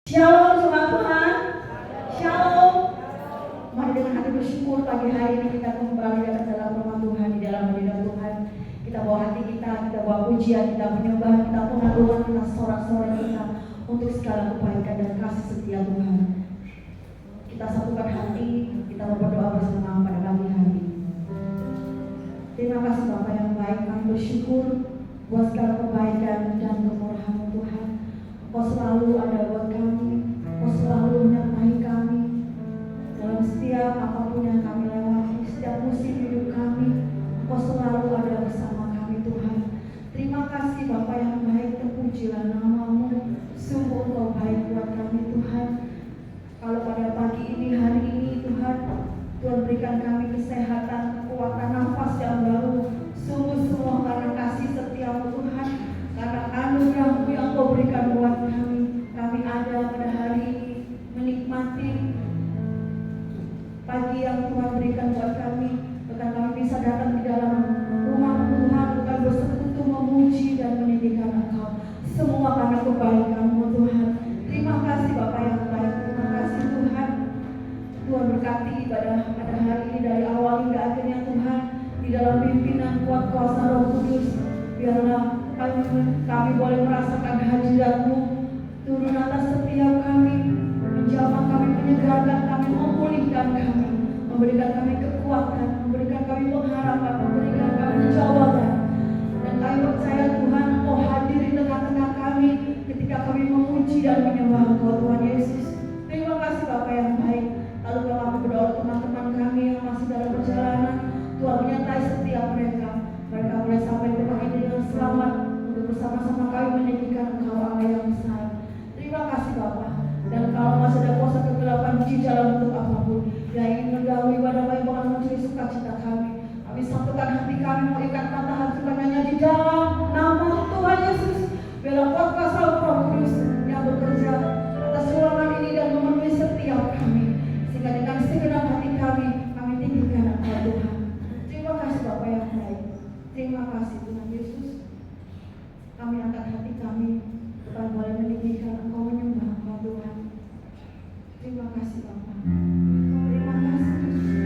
Shalom jemaat Tuhan. Shalom. Mari dengan hati bersyukur pagi hari ini kita kembali datang dalam rumah Tuhan, di dalam hadirat Tuhan. Kita bawa hati kita bawa pujian, kita menyembah, kita pengaduan, kita sorak-sorai kita untuk segala kebaikan dan kasih setia Tuhan. Kita satukan hati, kita berdoa bersama pada pagi hari ini. Terima kasih Bapa yang baik, kami bersyukur buat segala kebaikan dan kemurahan Tuhan. Kau selalu ada buat kami, Kau selalu menyertai kami dalam setiap apapun yang kami lewati, setiap musim hidup kami. Kau selalu ada bersama kami Tuhan. Terima kasih Bapa yang baik, terpujilah nama-Mu. Sungguh Engkau baik buat kami Tuhan. Kalau pada pagi ini, hari ini Tuhan, Tuhan berikan kami kesehatan, kekuatan nafas yang baru. Sungguh semua karena kasih setia-Mu Tuhan, karena anugerah-Mu yang Kau berikan buat kami. Kami ada pada hari ini menikmati pagi yang Tuhan berikan buat kami. Bahkan kami bisa datang di dalam rumah Tuhan, bukan bersekutu memuji dan meninggikan Engkau. Semua karena kebaikan-Mu Tuhan. Terima kasih Bapa yang baik. Terima kasih Tuhan. Tuhan berkati ibadah pada hari ini dari awal hingga akhirnya Tuhan, di dalam pimpinan kuat kuasa Roh Kudus. Biarlah kami boleh merasakan hadirat-Mu turun atas setiap kami, menjamah kami, menyegarkan kami, memulihkan kami, memberikan kami kekuatan, memberikan kami pengharapan, memberikan kami jawaban. Dan kami percaya Tuhan, Engkau hadir di tengah-tengah kami ketika kami memuji dan menyembah Engkau Tuhan Yesus. Terima kasih Bapa yang baik. Lalu kami berdoa teman-teman kami yang masih dalam perjalanan, Tuhan menyertai setiap mereka. Mereka boleh sampai ke rumah ini dengan selamat untuk bersama-sama kami menyanyikan Engkau Allah yang besar. Terima kasih Bapa. Dan kalau masih ada kuasa kegelapan di jalan untuk apapun yang ingin mengganggu ibadah kami, bahkan mencuri sukacita kami satukan hati kami, mau ikat mata hati kami hanya di dalam nama Tuhan Yesus. Biarlah kuat kuasa Roh Kudus yang bekerja atas ruangan ini dan memenuhi setiap kami, sehingga dengan segenap hati kami tinggikan Engkau Tuhan. Terima kasih Bapa yang baik. Terima kasih Tuhan Yesus. Kami angkat hati kami, Tuhan boleh meninggikan Engkau, menyembah Engkau Tuhan. Terima kasih Bapa. Terima kasih.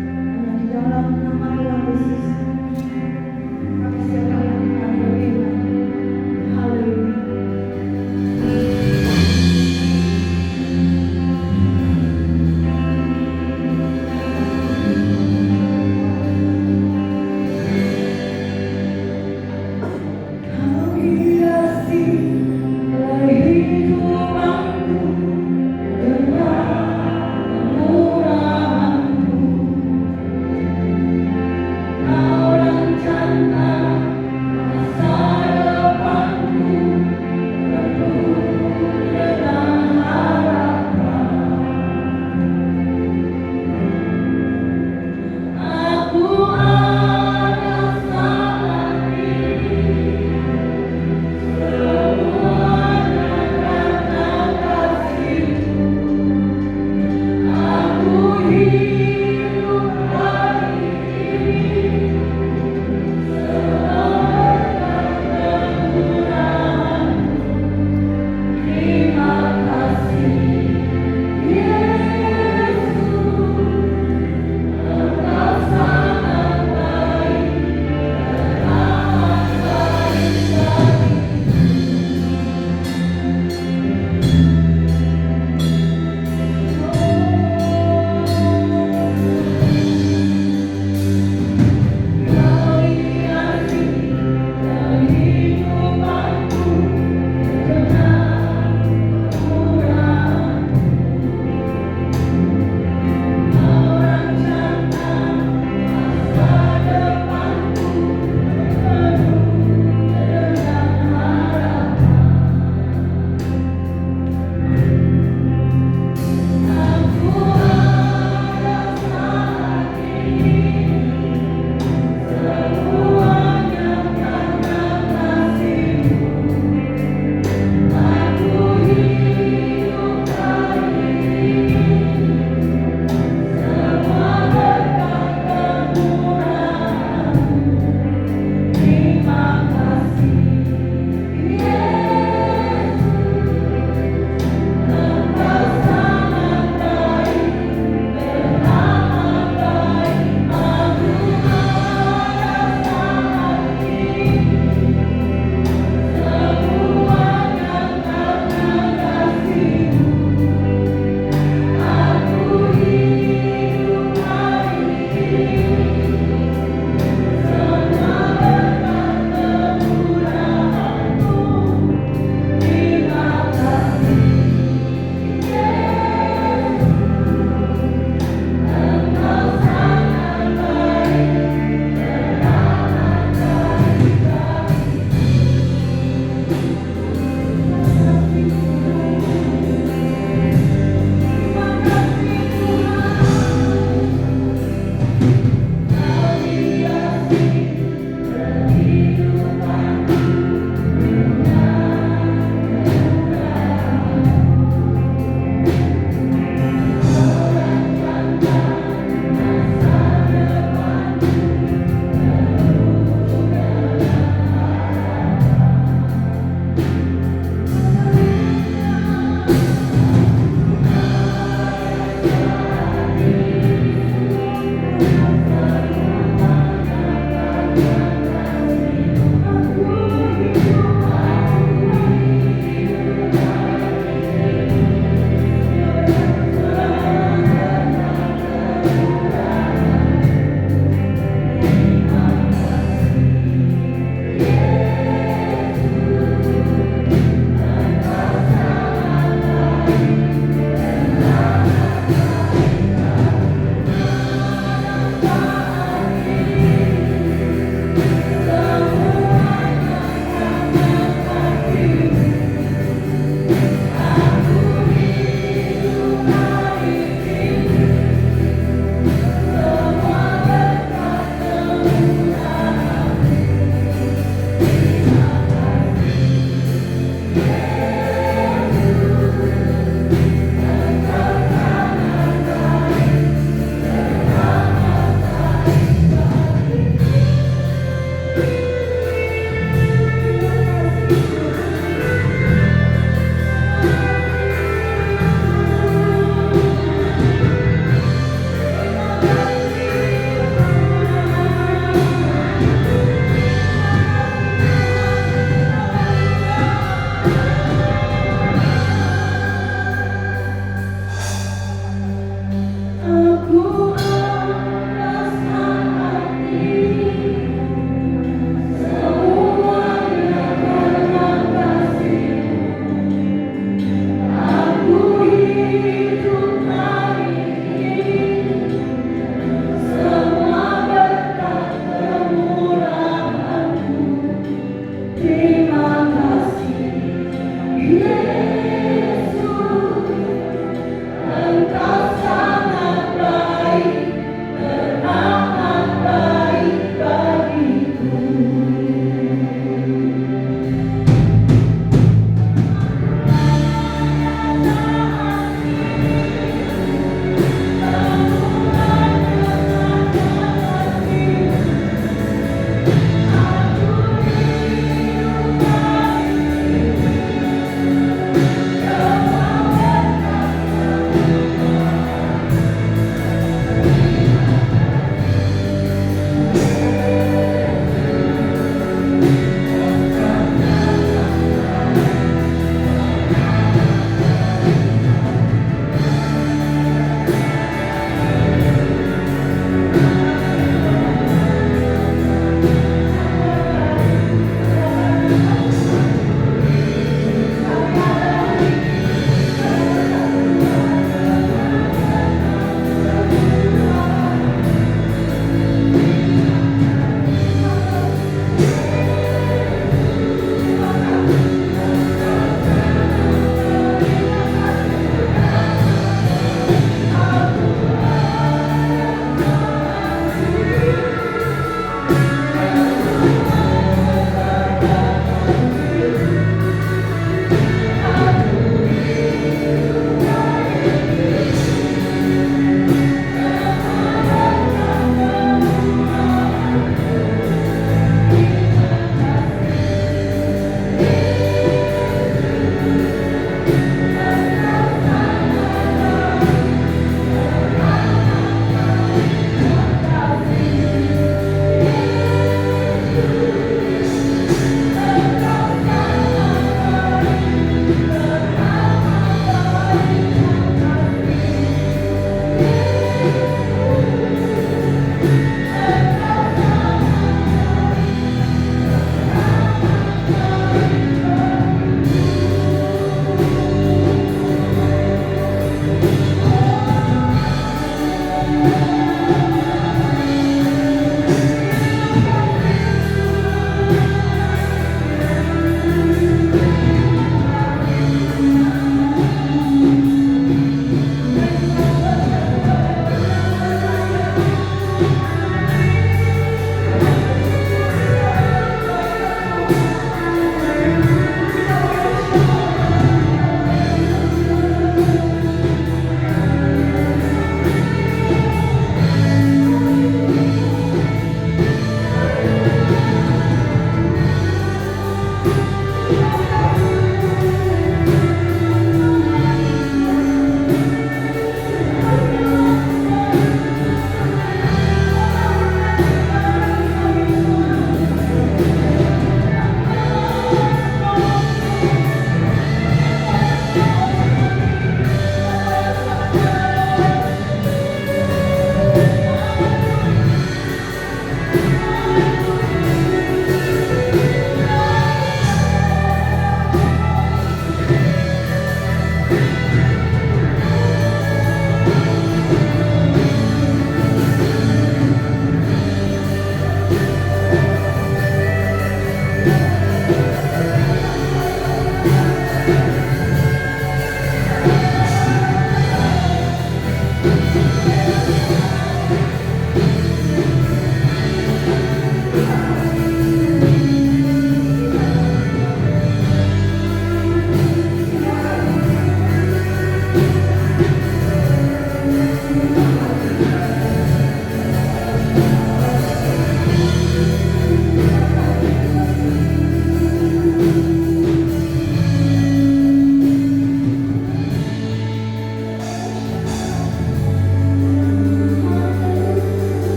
Hanya di dalam nama Tuhan Yesus kami siapkan hati kami lebih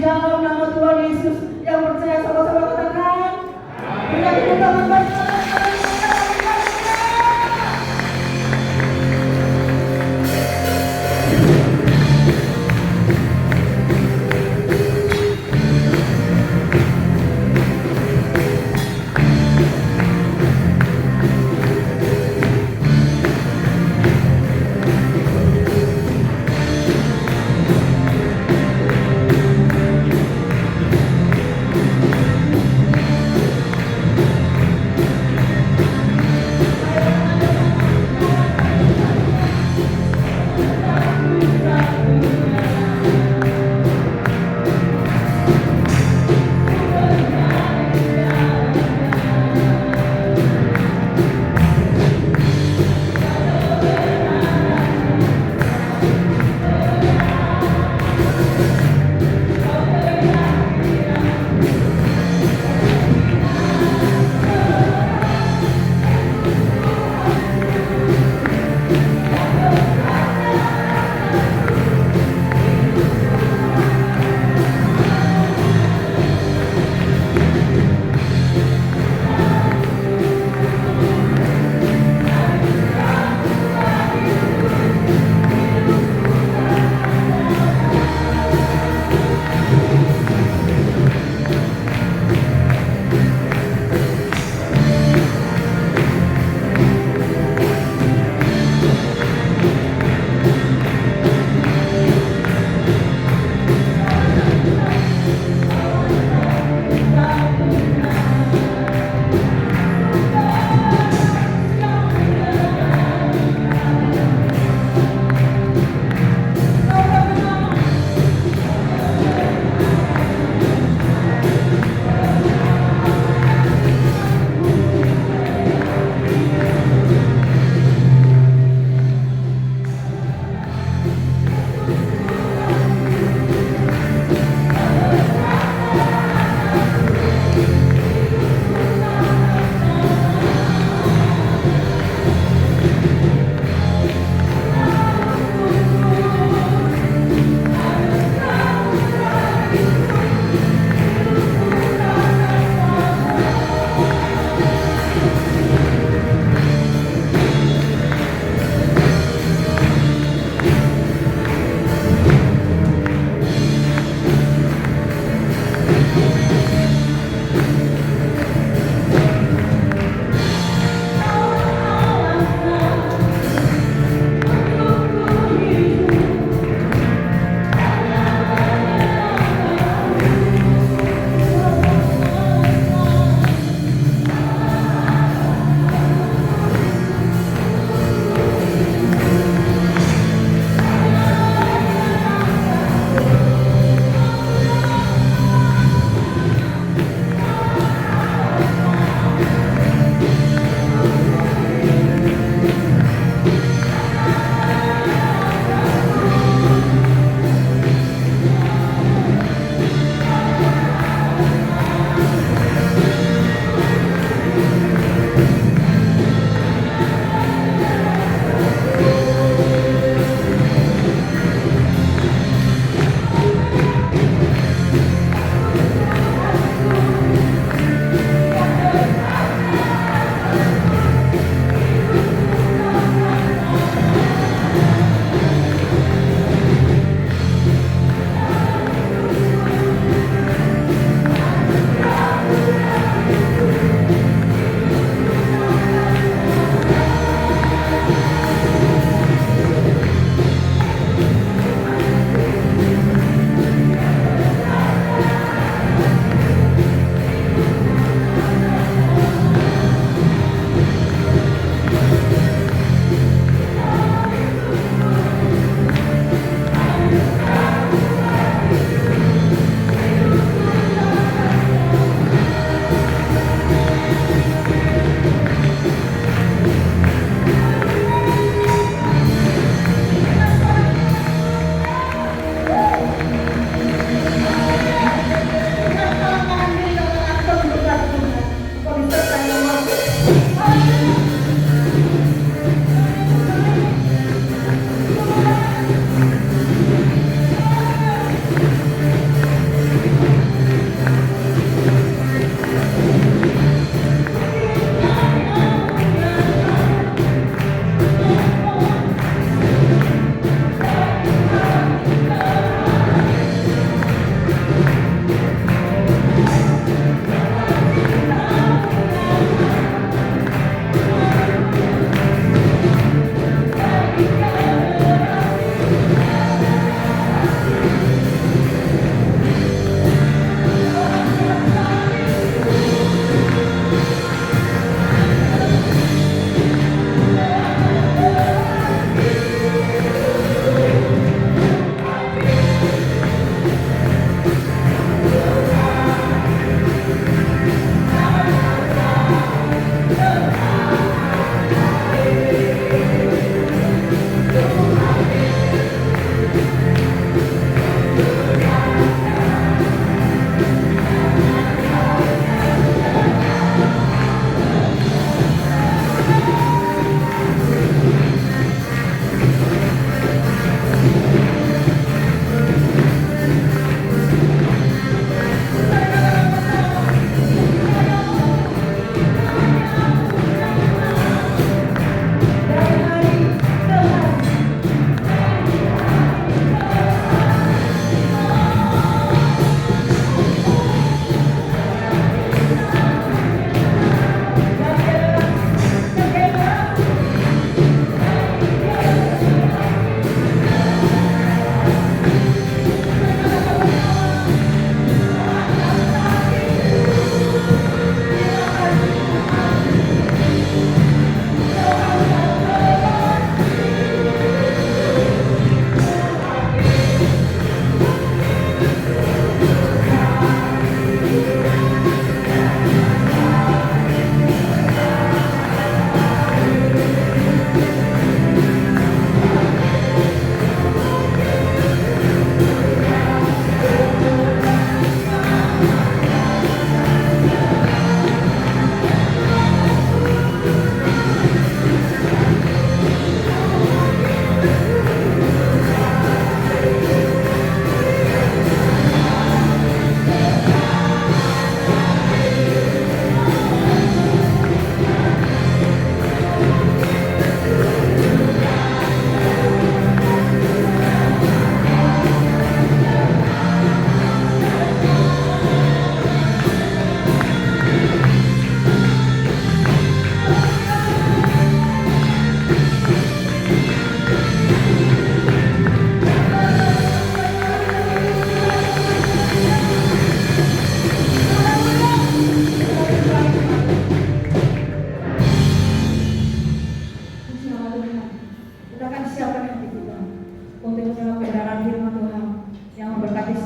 dalam nama Tuhan Yesus. Yang percaya sama-sama katakan. Berikan tepuk tangan bagi Tuhan.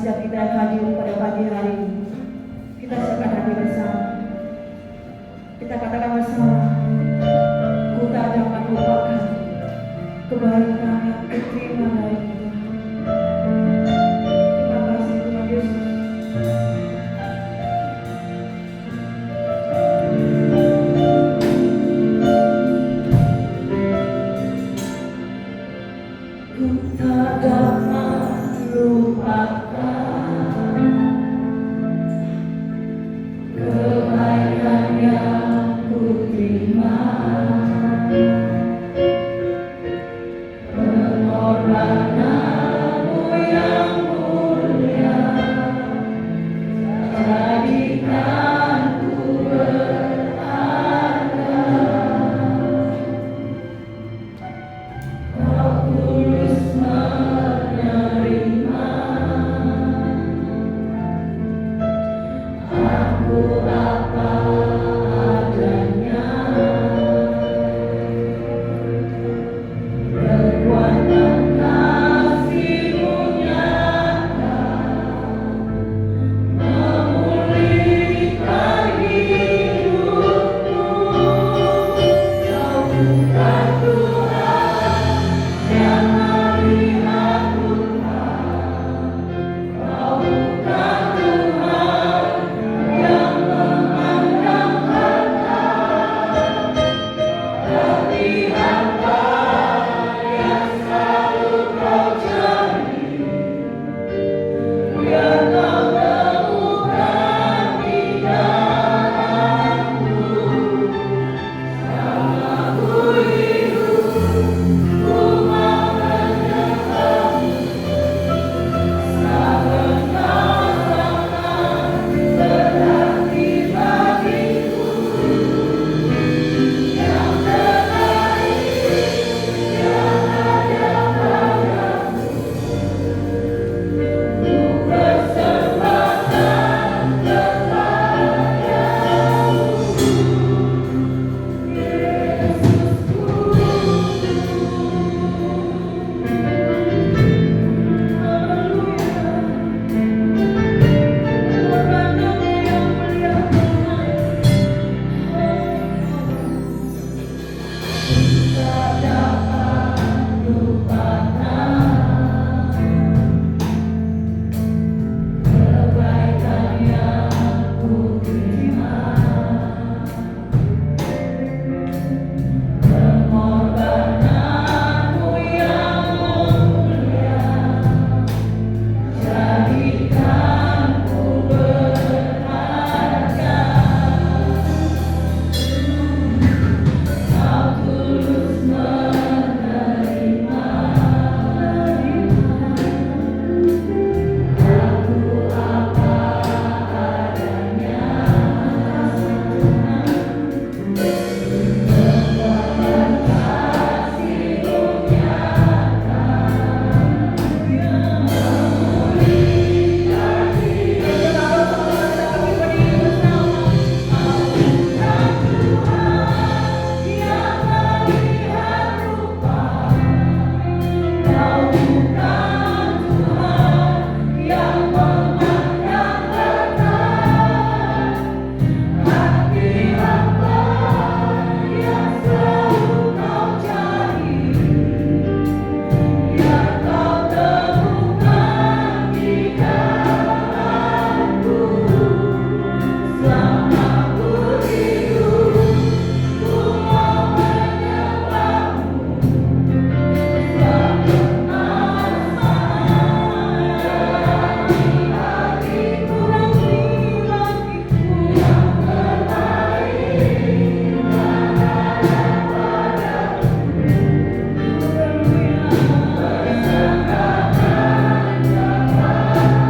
setiap kita yang hadir pada pagi hari ini. Kita siapkan hati bersama. Kita katakan bersama, ku tak dapat lupakan kebaikan yang kuterima dari Tuhan. Terima kasih Tuhan Yesus. Ku tak dapat lupakan kebaikan yang ku terima, pengorbananmu yang mulia, jadikanku berharga. Kau tulus menerima aku apa adanya. Kekuatan kasih-Mu nyata memulihkan hidupku. Kau bukan Tuhan yang melihat luka, Kau bukan Tuhan yang memandang harta, tapi Bapa yang selalu Kau cari, yang Kau temukan di dalamku. Selama ku hidup, ku mau menyembah-Mu. Sangat berarti bagiku. Yang terbaik yang ada padamu, ku persembahkan kepadamu. Yesusku, haleluya. Pengorbananmu yang mulia Tuhan, tak dapat lupakan kebaikan yang ku terima, pengorbananmu yang mulia, jadikanku berharga. Kau tulus menerima aku apa adanya. Kekuatan kasih-Mu nyata memulihkan hidupku. Kau bukan Tuhan yang melihat rupa, Kau bukan Tuhan yang memandang harta, tapi Bapa yang selalu Kau cari, yang Kau temukan di dalamku. Selama ku hidup, ku mau menyembah-Mu. Tak pernah di hatiku nanti bagiku. Yang terbaik yang ada padamu, haleluya. Persembahkan kepadamu.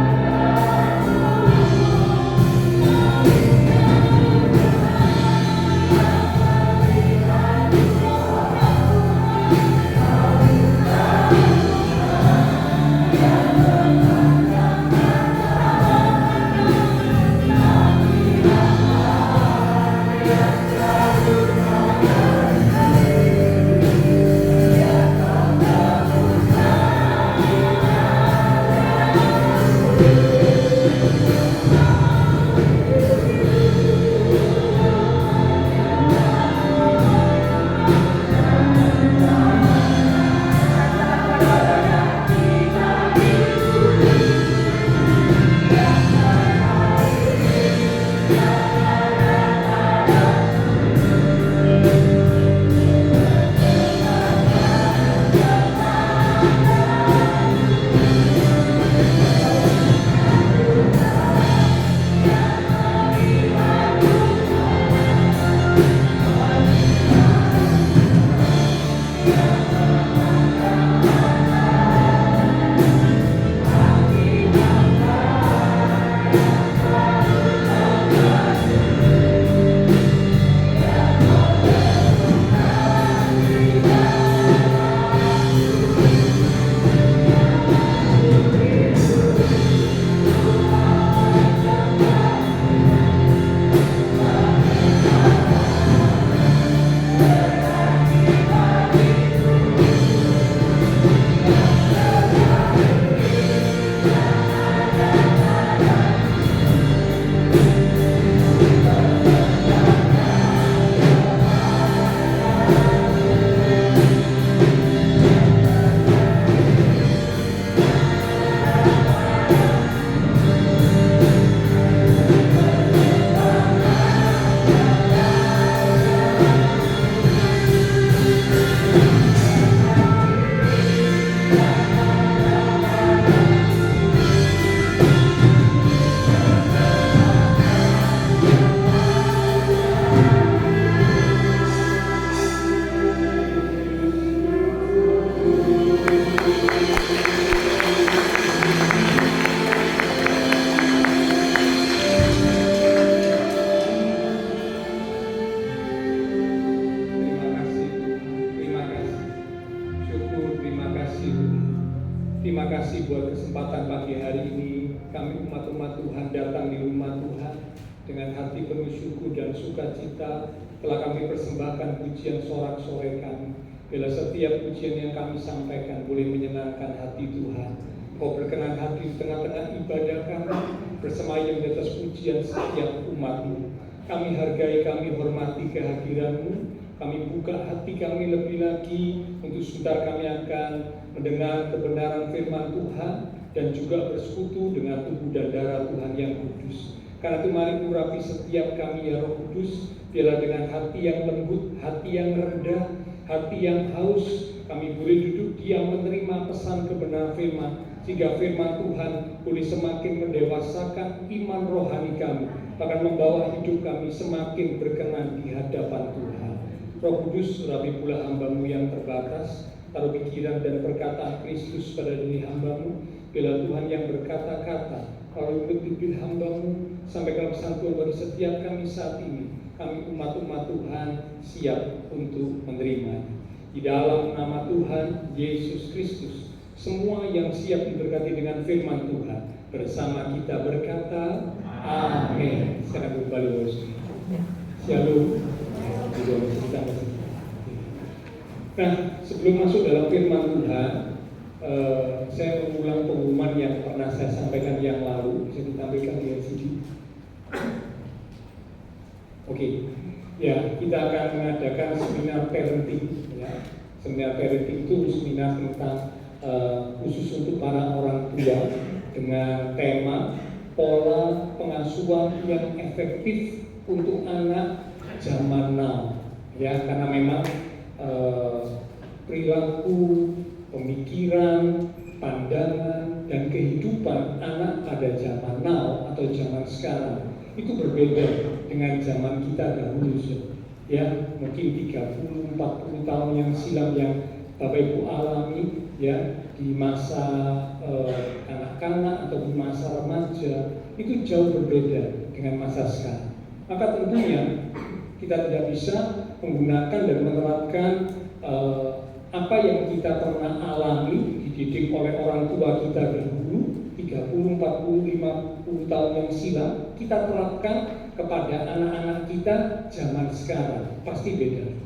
kesempatan pagi hari ini kami umat-umat Tuhan datang di rumah Tuhan dengan hati penuh syukur dan sukacita. Telah kami persembahkan pujian sorak-sorai kami. Bila setiap pujian yang kami sampaikan boleh menyenangkan hati Tuhan. Kau berkenan hati di tengah-tengah ibadah kami, bersemayam di atas pujian setiap umat-Mu. Kami hargai, kami hormati kehadiran-Mu. Kami buka hati kami lebih lagi untuk sebentar kami akan mendengar kebenaran firman Tuhan dan juga bersekutu dengan tubuh dan darah Tuhan yang kudus. Karena itu mari urapi setiap kami ya Roh Kudus, biarlah dengan hati yang lembut, hati yang rendah, hati yang haus, kami boleh duduk diam menerima pesan kebenaran firman, sehingga firman Tuhan boleh semakin mendewasakan iman rohani kami, bahkan membawa hidup kami semakin berkenan di hadapan Tuhan. Roh Kudus, urapi pula hamba-Mu yang terbatas, taruh pikiran dan perkataan Kristus pada diri hamba-Mu. Bila Tuhan yang berkata-kata, kalau bibir hamba-Mu, sampaikan pesan Tuhan bagi setiap kami saat ini. Kami umat-umat Tuhan siap untuk menerima. Di dalam nama Tuhan Yesus Kristus, semua yang siap diberkati dengan firman Tuhan bersama kita berkata, Amin. Sekarang kembali bersama. Shalom. Nah, sebelum masuk dalam firman Tuhan, saya mengulang pengumuman yang pernah saya sampaikan yang lalu. Bisa ditampilkan di LCD. Oke, ya kita akan mengadakan seminar parenting. Ya. Seminar parenting itu seminar tentang khusus untuk para orang tua dengan tema pola pengasuhan yang efektif untuk anak zaman now, ya, karena memang perilaku, pemikiran, pandangan, dan kehidupan anak pada zaman now atau zaman sekarang itu berbeda dengan zaman kita dahulu, ya, mungkin 30-40 tahun yang silam yang Bapak Ibu alami, ya, di masa kanak-kanak atau di masa remaja itu jauh berbeda dengan masa sekarang. Maka tentunya kita tidak bisa menggunakan dan menerapkan apa yang kita pernah alami, dididik oleh orang tua kita dahulu 30, 40, 50 tahun yang silam, kita terapkan kepada anak-anak kita zaman sekarang. Pasti beda.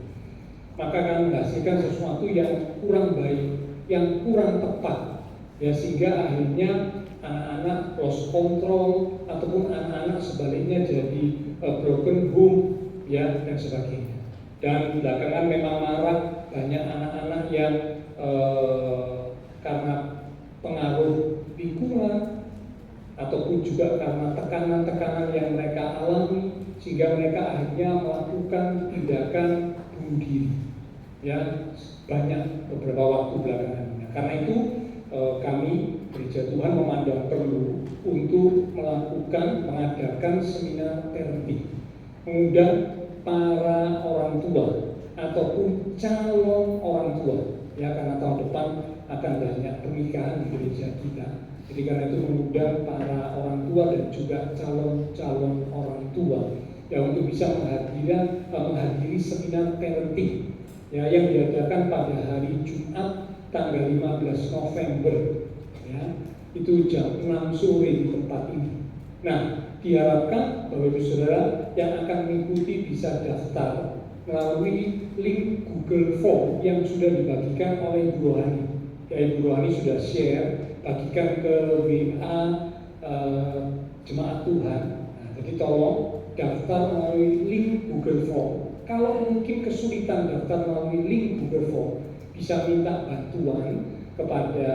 Maka akan menghasilkan sesuatu yang kurang baik, yang kurang tepat, ya, sehingga akhirnya anak-anak lost control ataupun anak-anak sebaliknya jadi broken home, ya, dan sebagainya. Dan belakangan memang marak banyak anak-anak yang karena pengaruh lingkungan ataupun juga karena tekanan-tekanan yang mereka alami, sehingga mereka akhirnya melakukan tindakan bunuh diri, ya, banyak beberapa waktu belakangan. Karena itu kami Gereja Tuhan memandang perlu untuk mengadakan seminar parenting, mengundang para orang tua ataupun calon orang tua, ya, karena tahun depan akan banyak pernikahan di gereja kita. Jadi karena itu mengundang para orang tua dan juga calon orang tua, ya, untuk bisa menghadiri seminar parenting, ya, yang diadakan pada hari Jumat tanggal 15 November, ya, itu jam 6 sore di tempat ini. Nah, diharapkan Bapak Ibu Saudara yang akan mengikuti bisa daftar melalui link Google Form yang sudah dibagikan oleh Ibu Rohani. Ya, Ibu Rohani sudah share, bagikan ke WA Jemaat Tuhan. Nah, jadi tolong daftar melalui link Google Form. Kalau mungkin kesulitan daftar melalui link Google Form, bisa minta bantuan kepada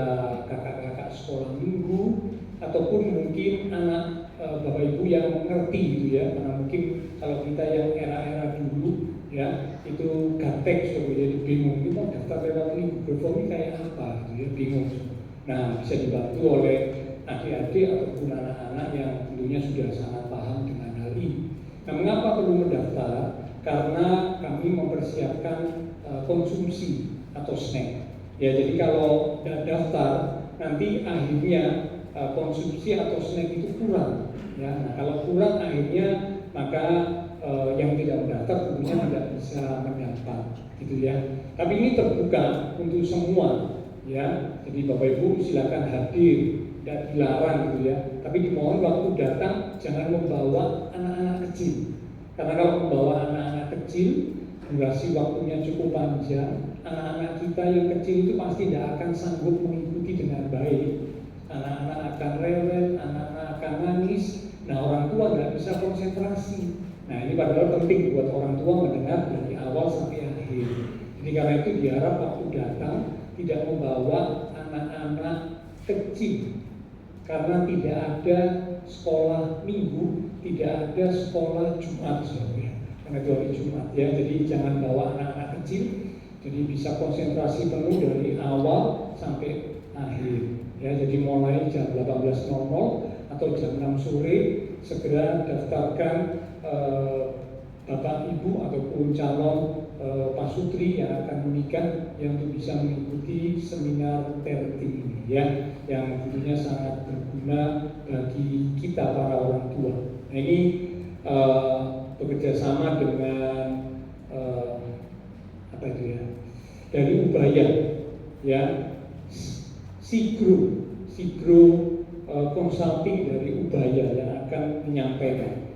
kakak-kakak sekolah minggu ataupun mungkin anak Bapak Ibu yang mengerti gitu, ya, karena mungkin kalau kita yang era-era dulu, ya, itu gaptek, so, jadi bingung, kita daftar lewat link Google Form ini kayak apa gitu, ya, bingung. Nah, bisa dibantu oleh adik-adik ataupun anak-anak yang tentunya sudah sangat paham dengan hal ini. Nah, mengapa perlu mendaftar? Karena kami mempersiapkan konsumsi atau snack. Ya, jadi kalau tidak daftar, nanti akhirnya konsumsi atau snack itu kurang. Ya, nah, kalau kurang akhirnya maka yang tidak mendaftar tentunya tidak bisa mendapat, gitu, ya. Tapi ini terbuka untuk semua, ya. Jadi Bapak Ibu silakan hadir, tidak dilarang gitu ya. Tapi dimohon waktu datang jangan membawa anak-anak kecil. Karena kalau membawa anak-anak kecil, durasi waktunya cukup panjang. Anak-anak kita yang kecil itu pasti tidak akan sanggup mengikuti dengan baik. Anak-anak akan rewel, anak-anak akan nangis. Nah, orang tua nggak bisa konsentrasi. Nah, ini padahal penting buat orang tua mendengar dari awal sampai akhir. Jadi karena itu diharap waktu datang tidak membawa anak-anak kecil, karena tidak ada sekolah minggu, tidak ada sekolah Jumat ya. Karena itu hari Jumat ya, jadi jangan bawa anak-anak kecil. Jadi bisa konsentrasi penuh dari awal sampai akhir ya. Jadi mulai jam 18.00 atau jam 6 sore segera daftarkan Bapak Ibu ataupun calon pasutri yang akan menikah yang untuk bisa mengikuti seminar parenting ini ya, yang tentunya sangat berguna bagi kita para orang tua. Nah, ini bekerja sama dengan apa itu ya, dari Ubaya ya, Sigro Consulting dari Ubaya yang akan menyampaikan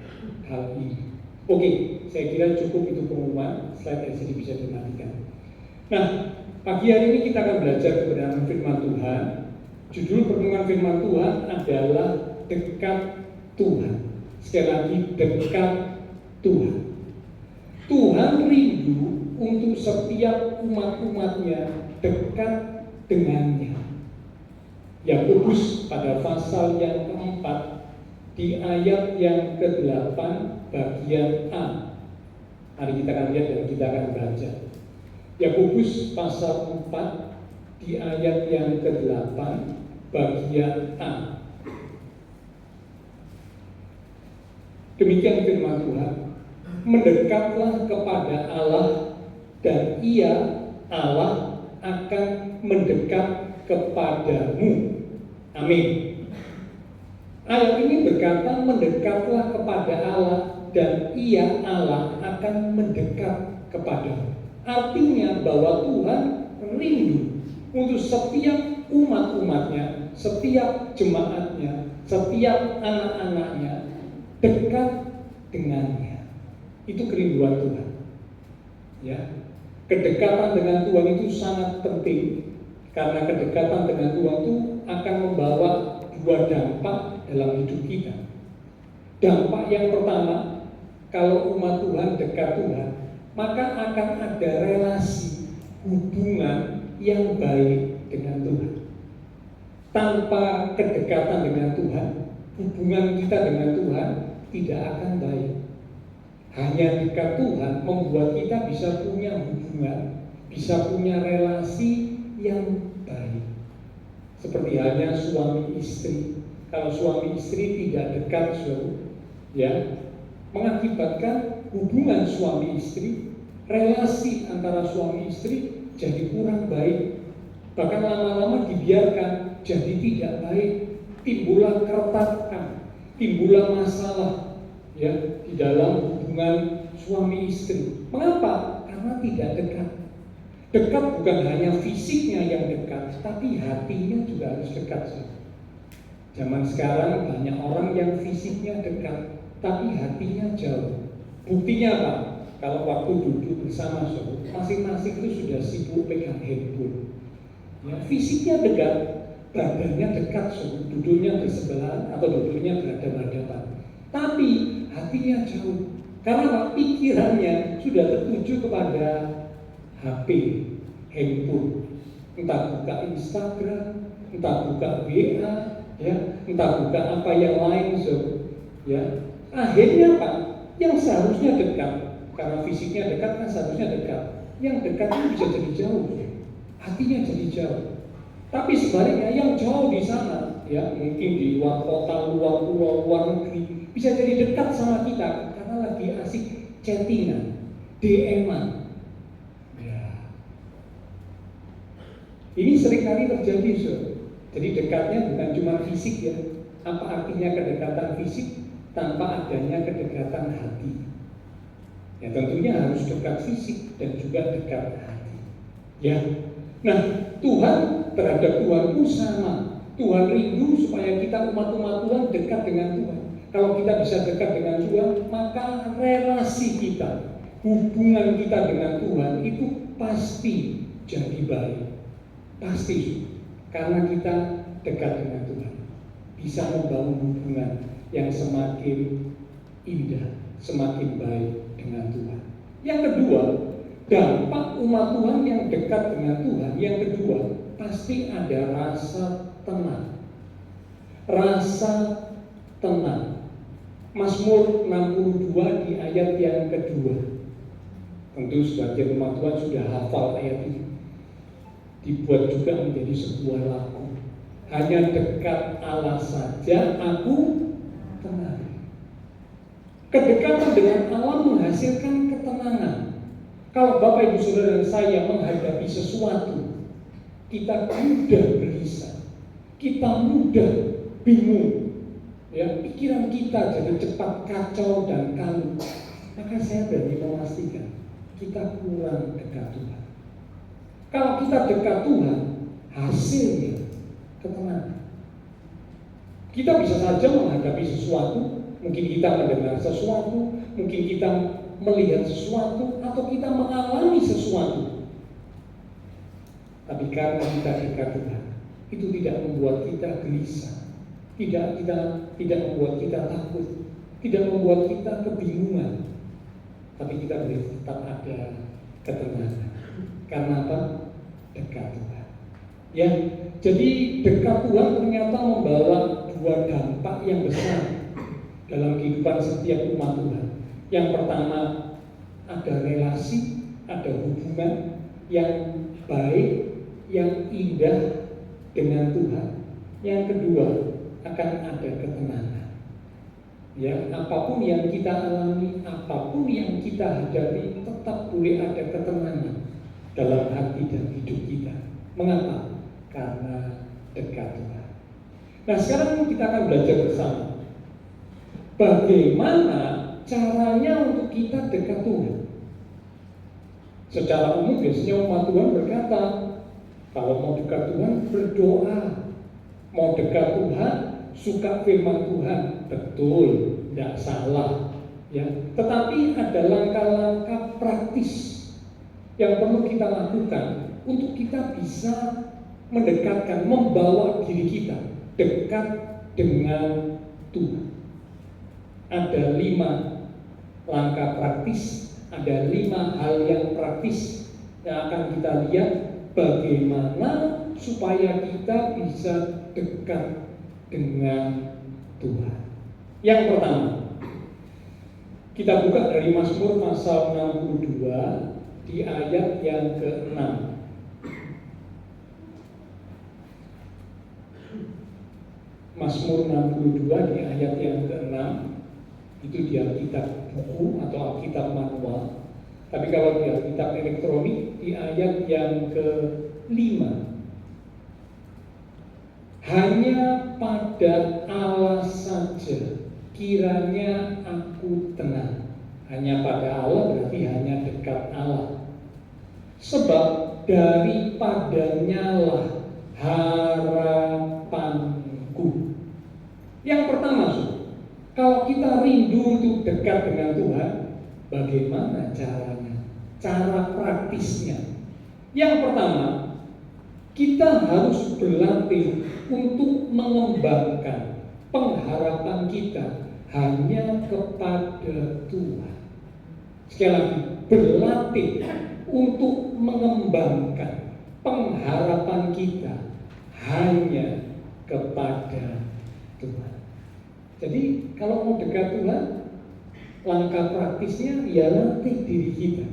hal ini. Oke, saya kira cukup itu pengumuman. Slide yang jadi bisa dinantikan. Nah, pagi hari ini kita akan belajar kebenaran firman Tuhan. Judul pertemuan firman Tuhan adalah dekat Tuhan. Sekali lagi, dekat Tuhan. Tuhan rindu untuk setiap umat-umatnya dekat dengannya. Yakobus pada pasal yang keempat di ayat yang ke-8 bagian A. Mari kita akan lihat dan kita akan baca. Yakobus pasal 4 di ayat yang ke-8 bagian A. Demikian firman Tuhan, mendekatlah kepada Allah dan Ia Allah akan mendekat kepadamu. Amin. Ayat ini berkata mendekatlah kepada Allah dan Ia Allah akan mendekat kepadamu. Artinya bahwa Tuhan rindu untuk setiap umat-umatnya, setiap jemaatnya, setiap anak-anaknya dekat dengannya. Itu kerinduan Tuhan. Ya, kedekatan dengan Tuhan itu sangat penting karena kedekatan dengan Tuhan itu akan membawa dua dampak dalam hidup kita. Dampak yang pertama, kalau umat Tuhan dekat Tuhan, maka akan ada relasi hubungan yang baik dengan Tuhan. Tanpa kedekatan dengan Tuhan, hubungan kita dengan Tuhan tidak akan baik. Hanya dekat Tuhan membuat kita bisa punya hubungan, bisa punya relasi yang baik. Seperti halnya suami istri. Kalau suami istri tidak dekat, ya, mengakibatkan hubungan suami istri, relasi antara suami istri jadi kurang baik. Bahkan lama-lama dibiarkan jadi tidak baik, timbullah keretakan, timbullah masalah ya di dalam hubungan suami istri. Mengapa? Karena tidak dekat. Dekat bukan hanya fisiknya yang dekat, tapi hatinya juga harus dekat. Zaman sekarang banyak orang yang fisiknya dekat, tapi hatinya jauh. Buktinya apa? Kalau waktu duduk bersama masing-masing itu sudah sibuk pegang handphone. Ya, fisiknya dekat, badannya dekat, duduknya bersebelahan atau duduknya berhadapan-hadapan. Tapi hatinya jauh. Karena pikirannya sudah tertuju kepada HP, handphone, entah buka Instagram, entah buka WA, ya, entah buka apa yang lain, ya. Akhirnya apa? Yang seharusnya dekat, karena fisiknya dekat kan seharusnya dekat. Yang dekat itu bisa jadi jauh, hatinya jadi jauh. Tapi sebaliknya yang jauh di sana, ya, mungkin di luar kota, luar pulau, luar negeri, bisa jadi dekat sama kita karena lagi asik chattingan, DM-an. Ini seringkali terjadi, Jadi dekatnya bukan cuma fisik ya. Apa artinya kedekatan fisik tanpa adanya kedekatan hati? Ya tentunya harus dekat fisik dan juga dekat hati. Ya. Nah, Tuhan terhadap Tuhan pun sama. Tuhan rindu supaya kita umat-umat Tuhan dekat dengan Tuhan. Kalau kita bisa dekat dengan Tuhan, maka relasi kita, hubungan kita dengan Tuhan itu pasti jadi baik. Pasti, karena kita dekat dengan Tuhan, bisa membangun hubungan yang semakin indah, semakin baik dengan Tuhan. Yang kedua, dampak umat Tuhan yang dekat dengan Tuhan, yang kedua, pasti ada rasa tenang. Rasa tenang. Mazmur 62 di ayat yang kedua. Tentu sebagian umat Tuhan sudah hafal ayat ini. Dibuat juga menjadi sebuah lagu. Hanya dekat Allah saja aku tenang. Kedekatan dengan Allah menghasilkan ketenangan. Kalau Bapak Ibu Saudara dan saya menghadapi sesuatu, kita mudah gelisah, kita mudah bingung, ya, pikiran kita jadi cepat kacau dan kalut. Maka saya berani memastikan kita kurang dekat Tuhan. Kalau kita dekat Tuhan, hasilnya ketenangan. Kita bisa saja menghadapi sesuatu, mungkin kita mendengar sesuatu, mungkin kita melihat sesuatu, atau kita mengalami sesuatu. Tapi karena kita dekat Tuhan, itu tidak membuat kita gelisah, tidak membuat kita takut, tidak membuat kita kebingungan, tapi kita boleh tetap ada ketenangan. Karena apa? Dekat Tuhan. Ya, jadi dekat Tuhan ternyata membawa dua dampak yang besar dalam kehidupan setiap umat Tuhan. Yang pertama, ada relasi, ada hubungan yang baik, yang indah dengan Tuhan. Yang kedua, akan ada ketenangan. Ya, apapun yang kita alami, apapun yang kita hadapi, tetap boleh ada ketenangan dalam hati dan hidup kita. Mengapa? Karena dekat Tuhan. Nah, sekarang kita akan belajar bersama bagaimana caranya untuk kita dekat Tuhan. Secara umum biasanya umat Tuhan berkata, kalau mau dekat Tuhan berdoa, mau dekat Tuhan suka firman Tuhan. Betul, tidak salah, ya. Tetapi ada langkah-langkah praktis yang perlu kita lakukan untuk kita bisa mendekatkan, membawa diri kita dekat dengan Tuhan. Ada 5 langkah praktis, ada 5 hal yang praktis yang akan kita lihat bagaimana supaya kita bisa dekat dengan Tuhan. Yang pertama, kita buka dari Mazmur pasal 62 di ayat yang ke-6. Mazmur 62 di ayat yang ke-6 itu di Alkitab buku atau Alkitab manual. Tapi kalau di Alkitab elektronik di ayat yang ke-5. Hanya pada Allah saja kiranya aku tenang. Hanya pada Allah berarti hanya dekat Allah. Sebab daripadanya lah harapanku. Yang pertama, kalau kita rindu untuk dekat dengan Tuhan, bagaimana caranya? Cara praktisnya. Yang pertama, kita harus berlatih untuk mengembangkan pengharapan kita hanya kepada Tuhan. Sekali lagi, berlatih untuk mengembangkan pengharapan kita hanya kepada Tuhan. Jadi kalau mau dekat Tuhan, langkah praktisnya ya latih diri kita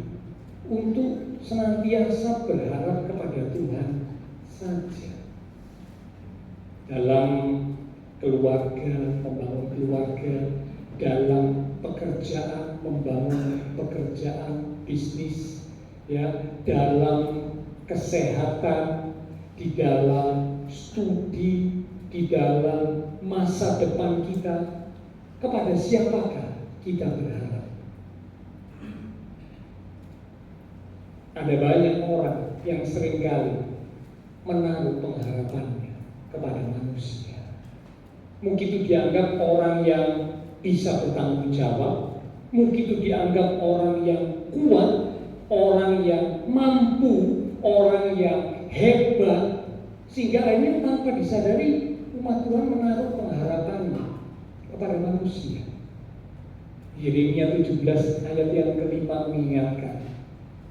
untuk senantiasa berharap kepada Tuhan saja. Dalam keluarga, membangun keluarga, dalam pekerjaan, membangun pekerjaan, bisnis, ya, dalam kesehatan, di dalam studi, di dalam masa depan kita, kepada siapakah kita berharap? Ada banyak orang yang seringkali menaruh pengharapannya kepada manusia. Mungkin itu dianggap orang yang bisa bertanggung jawab, mungkin itu dianggap orang yang kuat, orang yang mampu, orang yang hebat, sehingga akhirnya tanpa disadari umat Tuhan menaruh pengharapannya kepada manusia. Yeremia 17 ayat yang kelima mengingatkan,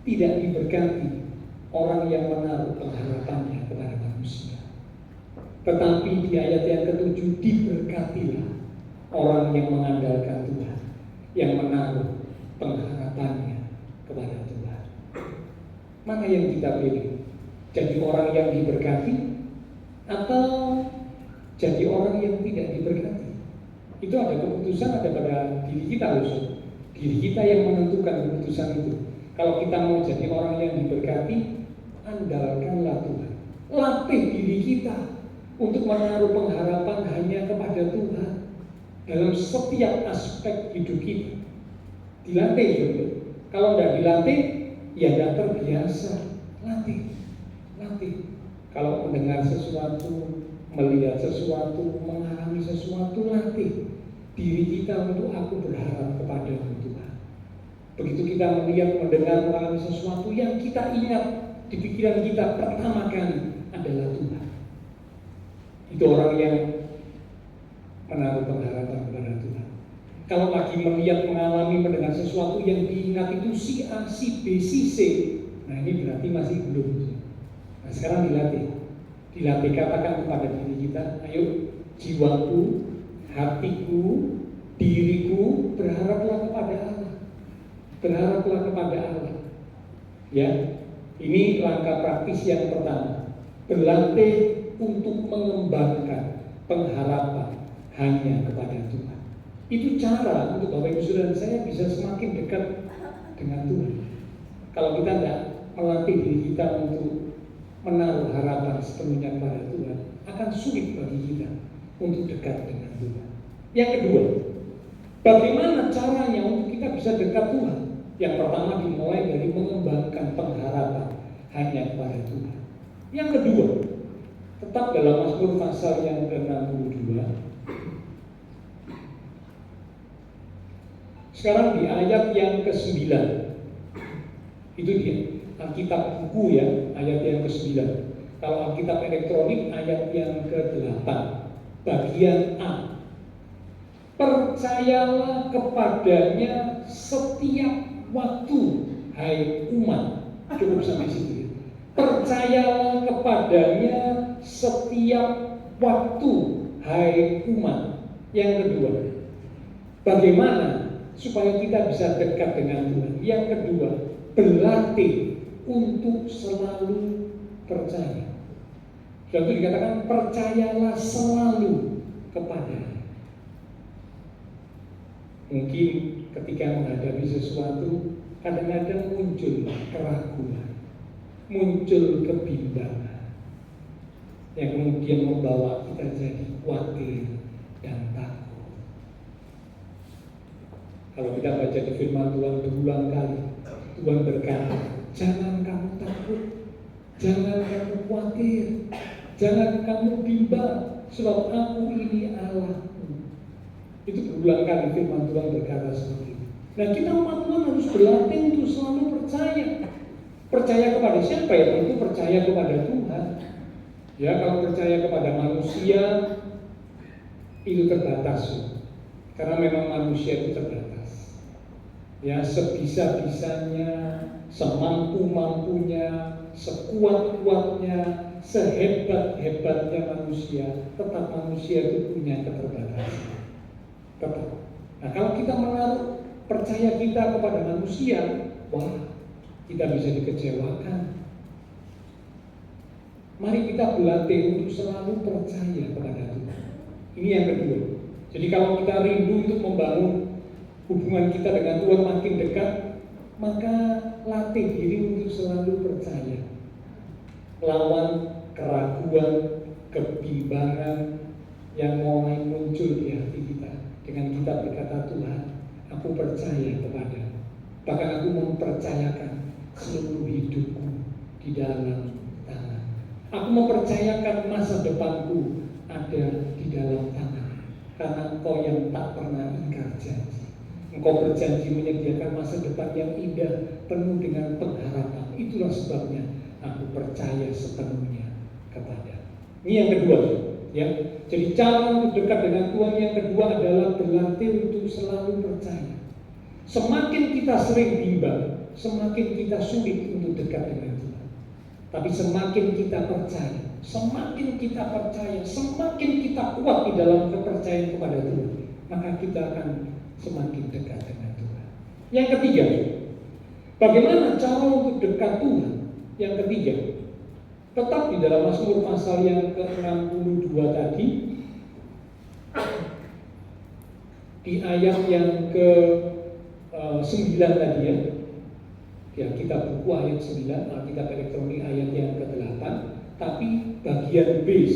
tidak diberkati orang yang menaruh pengharapannya kepada manusia. Tetapi di ayat yang ke-7, diberkatilah orang yang mengandalkan Tuhan, yang menaruh pengharapannya kepada Tuhan. Mana yang kita pilih? Jadi orang yang diberkati atau jadi orang yang tidak diberkati? Itu ada keputusan, ada pada diri kita loh. Diri kita yang menentukan keputusan itu. Kalau kita mau jadi orang yang diberkati, andalkanlah Tuhan. Latih diri kita untuk menaruh pengharapan hanya kepada Tuhan dalam setiap aspek hidup kita. Dilatih gitu. Kalau tidak dilatih, ya tidak terbiasa. Latih. Kalau mendengar sesuatu, melihat sesuatu, mengalami sesuatu, latih diri kita untuk aku berharap kepada Tuhan. Begitu kita melihat, mendengar, mengalami sesuatu, yang kita ingat di pikiran kita pertama kali adalah Tuhan. Itu orang yang menaruh pengharapan kepada Tuhan. Kalau lagi melihat, mengalami, mendengar sesuatu yang diingat itu si A, si B, si C, nah ini berarti masih belum. Nah sekarang dilatih katakan kepada diri kita, ayo jiwaku, hatiku, diriku, berharaplah kepada Allah. Berharaplah kepada Allah. Ya, ini langkah praktis yang pertama. Berlatih untuk mengembangkan pengharapan hanya kepada Tuhan. Itu cara untuk Bapak Ibu Saudara saya bisa semakin dekat dengan Tuhan. Kalau kita tidak melatih diri kita untuk menaruh harapan sepenuhnya kepada Tuhan, akan sulit bagi kita untuk dekat dengan Tuhan. Yang kedua, bagaimana caranya untuk kita bisa dekat Tuhan? Yang pertama dimulai dari mengembangkan pengharapan hanya kepada Tuhan. Yang kedua, tetap dalam Mazmur pasal yang ke-62. Sekarang di ayat yang ke-9. Itu dia Alkitab buku ya, ayat yang ke-9. Kalau Alkitab elektronik ayat yang ke-8. Bagian A. Percayalah kepadanya setiap waktu, hai umat. Cukup sampai situ. Percayalah kepadanya setiap waktu, hai umat. Yang kedua, bagaimana supaya kita bisa dekat dengan Tuhan? Yang kedua, berlatih untuk selalu percaya. Dan itu dikatakan percayalah selalu kepada. Mungkin ketika menghadapi sesuatu, kadang-kadang muncul keraguan, muncul kebimbangan, yang kemudian membawa kita jadi khawatir dan takut. Kalau kita baca di firman Tuhan berulang kali, Tuhan berkata, jangan kamu takut, jangan kamu khawatir, jangan kamu bimbang, sebab aku ini Allahmu. Itu berulang kali firman Tuhan berkata seperti itu. Nah kita umat Tuhan harus berlatih untuk selalu percaya. Percaya kepada siapa ya? Tentu percaya kepada Tuhan. Ya, kalau percaya kepada manusia itu terbatas. Karena memang manusia itu terbatas. Ya, sebisa-bisanya, semampu-mampunya, sekuat-kuatnya, sehebat-hebatnya manusia, tetap manusia itu punya keterbatasan. Tetap. Nah, kalau kita menaruh percaya kita kepada manusia, wah, kita bisa dikecewakan. Mari kita berlatih untuk selalu percaya kepada Tuhan. Ini yang kedua. Jadi kalau kita rindu untuk membangun hubungan kita dengan Tuhan makin dekat, maka latih diri untuk selalu percaya. Lawan keraguan, kebimbangan yang mulai muncul di hati kita. Dengan kita berkata, Tuhan, aku percaya kepada, bahkan aku mempercayakan seluruh hidupku di dalam tangan. Aku mempercayakan masa depanku ada di dalam tangan, karena Engkau yang tak pernah ingkar janji. Engkau berjanji menyediakan masa depan yang indah, penuh dengan pengharapan. Itulah sebabnya aku percaya sepenuhnya kepada. Ini yang kedua, ya. Jadi cara untuk dekat dengan Tuhan yang kedua adalah berlatih untuk selalu percaya. Semakin kita sering bimbang, semakin kita sulit untuk dekat dengan Tuhan. Tapi semakin kita percaya, semakin kita kuat di dalam kepercayaan kepada Tuhan, maka kita akan semakin dekat dengan Tuhan. Yang ketiga, bagaimana cara untuk dekat Tuhan? Yang ketiga, tetap di dalam Mazmur pasal yang ke-62 tadi, di ayat yang ke-9 tadi ya, kita buku ayat 9, Alkitab elektronik ayat yang ke-8, tapi bagian B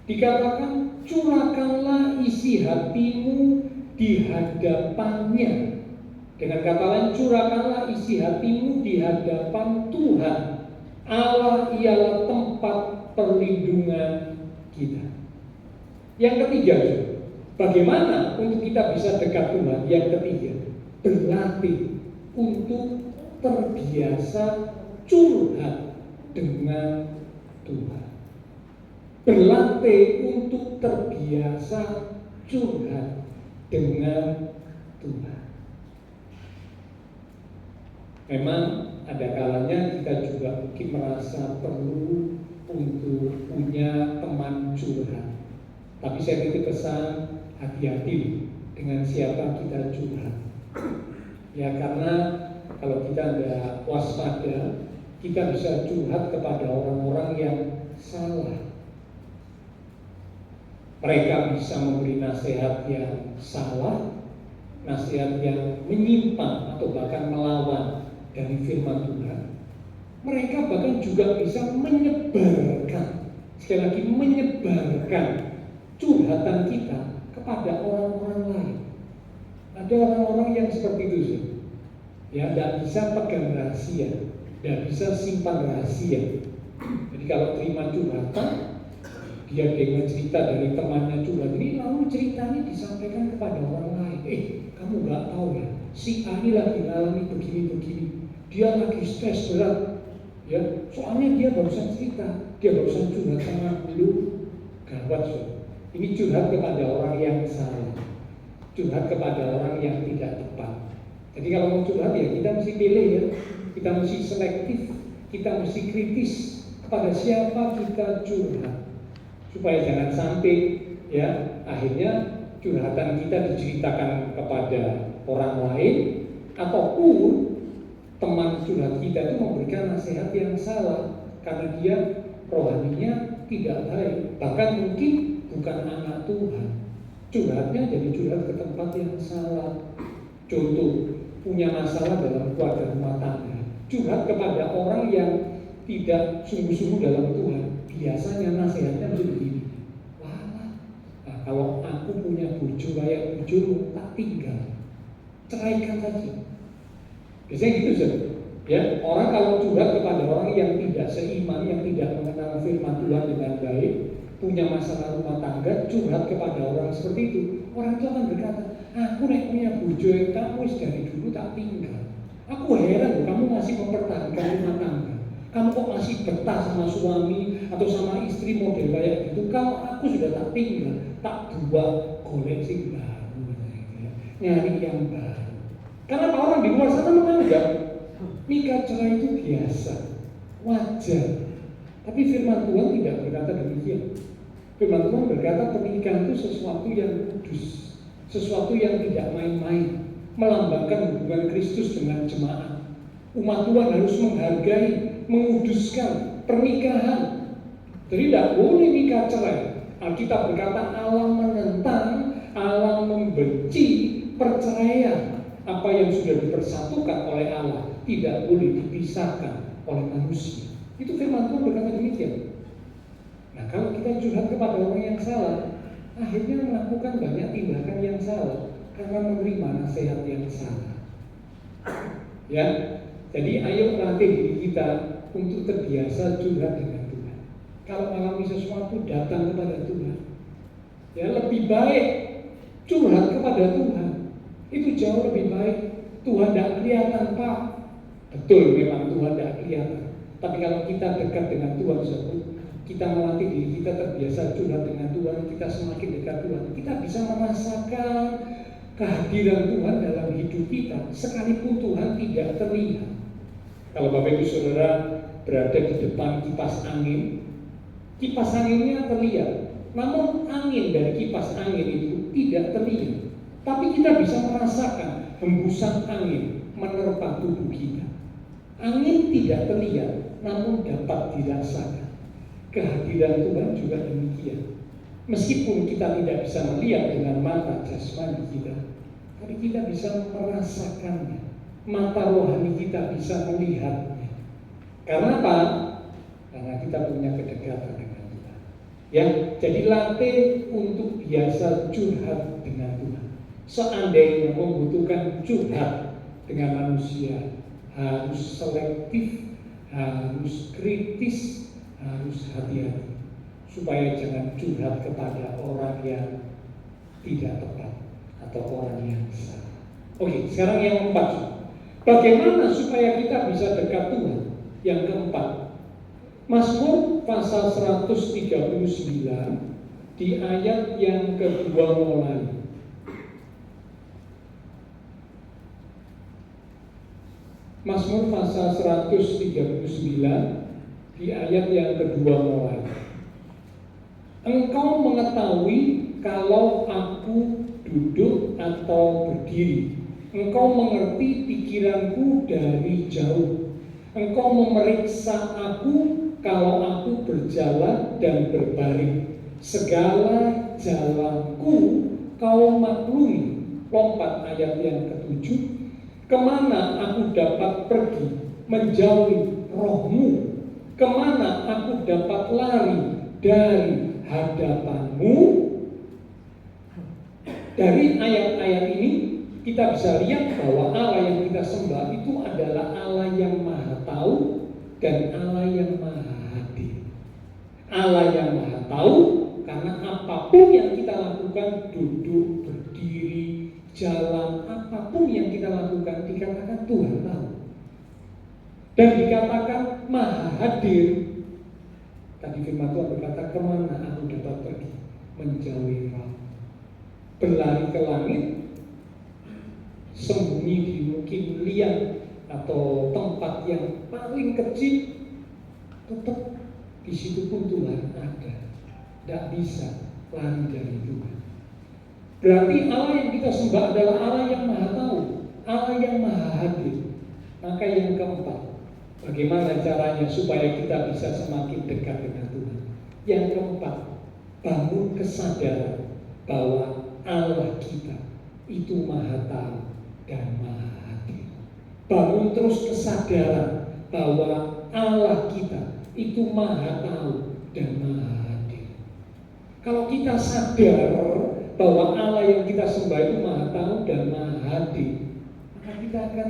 dikatakan, curahkanlah isi hatimu di hadapannya. Dengan kata lain, curahkanlah isi hatimu di hadapan Tuhan. Allah ialah tempat perlindungan kita. Yang ketiga, bagaimana untuk kita bisa dekat Tuhan? Yang ketiga, berlatih untuk terbiasa curhat dengan Tuhan. Berlatih untuk terbiasa curhat dengan Tuhan. Memang ada kalanya kita juga mungkin merasa perlu untuk punya teman curhat. Tapi saya titip pesan, hati-hati dengan siapa kita curhat. Ya, karena kalau kita tidak waspada, kita bisa curhat kepada orang-orang yang salah. Mereka bisa memberi nasihat yang salah, nasihat yang menyimpang atau bahkan melawan dari firman Tuhan. Mereka bahkan juga bisa menyebarkan, sekali lagi menyebarkan curhatan kita kepada orang-orang lain. Ada orang-orang yang seperti itu sih. Ya, tidak bisa pegang rahasia, tidak bisa simpan rahasia. Jadi kalau terima curhatan, dia dengar cerita dari temannya curhat ini, lalu ceritanya disampaikan kepada orang lain. Kamu nggak tahu ya, si A ini lagi ngalami begini-begini. Dia lagi stres berat, ya. Soalnya dia barusan cerita, dia barusan curhat sama dulu. Gawat, so. Ini curhat kepada orang yang salah, curhat kepada orang yang tidak tepat. Jadi kalau mau curhat ya kita mesti pilih ya, kita mesti selektif, kita mesti kritis kepada siapa kita curhat, supaya jangan sampai ya akhirnya curhatan kita diceritakan kepada orang lain ataupun teman curhat kita itu memberikan nasihat yang salah karena dia rohaninya tidak baik, bahkan mungkin bukan anak Tuhan. Curhatnya jadi curhat ke tempat yang salah. Contoh, punya masalah dalam keluarga rumah tangga, curhat kepada orang yang tidak sungguh-sungguh dalam Tuhan. Biasanya nasihatnya mesti begini, wah, kalau aku punya bojo kayak bojomu, tak tinggal, ceraikan saja. Biasanya gitu sih. Ya, orang kalau curhat kepada orang yang tidak seiman, yang tidak mengenal firman Tuhan dengan baik, punya masalah rumah tangga, curhat kepada orang seperti itu, orang itu akan berkata, aku nek punya bojo yang kamu dari dulu tak tinggal. Aku heran, kamu masih mempertahankan rumah tangga. Kamu kok masih betah sama suami atau sama istri model kayak gitu. Kalau aku sudah tak tinggal, tak buat koleksi baru, nyari yang baru. Karena orang di luar sana menganggap nikah cerai itu biasa, wajar. Tapi firman Tuhan tidak berkata demikian. Firman Tuhan berkata pernikahan itu sesuatu yang kudus, sesuatu yang tidak main-main, melambangkan hubungan Kristus dengan jemaat. Umat Tuhan harus menghargai, menguduskan pernikahan. Jadi tidak boleh nikah cerai. Alkitab berkata Allah menentang, Allah membenci perceraian. Apa yang sudah dipersatukan oleh Allah tidak boleh dipisahkan oleh manusia. Itu firman Tuhan berkata demikian. Nah, kalau kita curhat kepada orang yang salah, akhirnya melakukan banyak tindakan yang salah karena menerima nasihat yang salah. Ya, jadi ayo latih diri kita untuk terbiasa curhat dengan Tuhan. Kalau mengalami sesuatu datang kepada Tuhan. Ya, lebih baik curhat kepada Tuhan. Itu jauh lebih baik. Tuhan tidak kelihatan, Pak. Betul, memang Tuhan tidak kelihatan. Tapi kalau kita dekat dengan Tuhan tersebut, kita melatih diri kita terbiasa curhat dengan Tuhan, kita semakin dekat Tuhan, kita bisa merasakan kehadiran Tuhan dalam hidup kita, sekalipun Tuhan tidak terlihat. Kalau Bapak Ibu Saudara berada di depan kipas anginnya terlihat, namun angin dari kipas angin itu tidak terlihat. Tapi kita bisa merasakan hembusan angin menerpa tubuh kita. Angin tidak terlihat, namun dapat dirasakan. Kehadiran Tuhan juga demikian. Meskipun kita tidak bisa melihat dengan mata jasmani kita, tapi kita bisa merasakannya. Mata rohani kita bisa melihatnya. Karena apa? Karena kita punya kedekatan dengan Tuhan. Ya, jadi latih untuk biasa curhat dengan Tuhan. Seandainya membutuhkan curhat dengan manusia, harus selektif, harus kritis, harus hati-hati, supaya jangan curhat kepada orang yang tidak tepat atau orang yang salah. Oke, sekarang yang keempat, bagaimana supaya kita bisa dekat Tuhan? Yang keempat, Mazmur pasal 139 di ayat yang kedua mulai. Mazmur pasal 139 di ayat yang kedua mulai. Engkau mengetahui kalau aku duduk atau berdiri. Engkau mengerti pikiranku dari jauh. Engkau memeriksa aku kalau aku berjalan dan berbaring. Segala jalanku kau maklumi. Lompat ayat yang ketujuh. Kemana aku dapat pergi menjauhi rohmu? Kemana aku dapat lari dari hadapanmu? Dari ayat-ayat ini kita bisa lihat bahwa Allah yang kita sembah itu adalah Allah yang maha tahu dan Allah yang maha hadir. Allah yang maha tahu karena apapun yang kita lakukan, duduk, berdiri, jalan, apapun yang kita lakukan dikatakan Tuhan tahu. Dan dikatakan maha hadir. Tadi firman Tuhan berkata, kemana aku dapat pergi menjauhi roh, berlari ke langit, sembunyi di mungkin liang atau tempat yang paling kecil, tetap di situ pun Tuhan ada. Tidak bisa lari dari Tuhan. Berarti Allah yang kita sembah adalah Allah yang maha tahu, Allah yang maha hadir. Maka yang keempat, bagaimana caranya supaya kita bisa semakin dekat dengan Tuhan? Yang keempat, bangun kesadaran bahwa Allah kita itu maha tahu dan maha hadir. Bangun terus kesadaran bahwa Allah kita itu maha tahu dan maha hadir. Kalau kita sadar bahwa Allah yang kita sembah itu maha tahu dan maha hadir, maka kita akan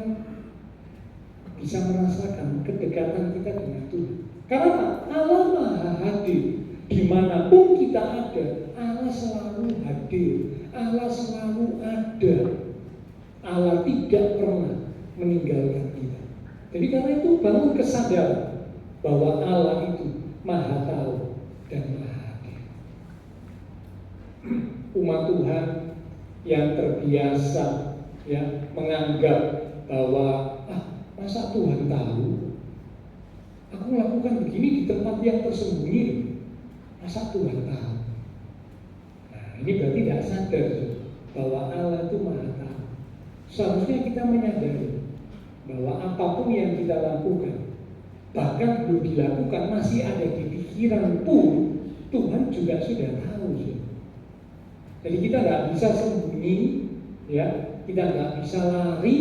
bisa merasakan kedekatan kita dengan Tuhan. Karena Allah maha hadir. Dimanapun kita ada, Allah selalu hadir. Allah selalu ada. Allah tidak pernah meninggalkan kita. Jadi karena itu bangun kesadaran bahwa Allah itu maha tahu dan maha hadir. Umat Tuhan yang terbiasa ya menganggap bahwa masa Tuhan tahu? Aku melakukan begini di tempat yang tersembunyi. Masa Tuhan tahu? Nah, ini berarti tidak sadar bahwa Allah itu maha tahu. Seharusnya kita menyadari bahwa apapun yang kita lakukan, bahkan belum dilakukan, masih ada di pikiran pun, Tuhan juga sudah tahu. Jadi kita nggak bisa sembunyi, ya, kita nggak bisa lari,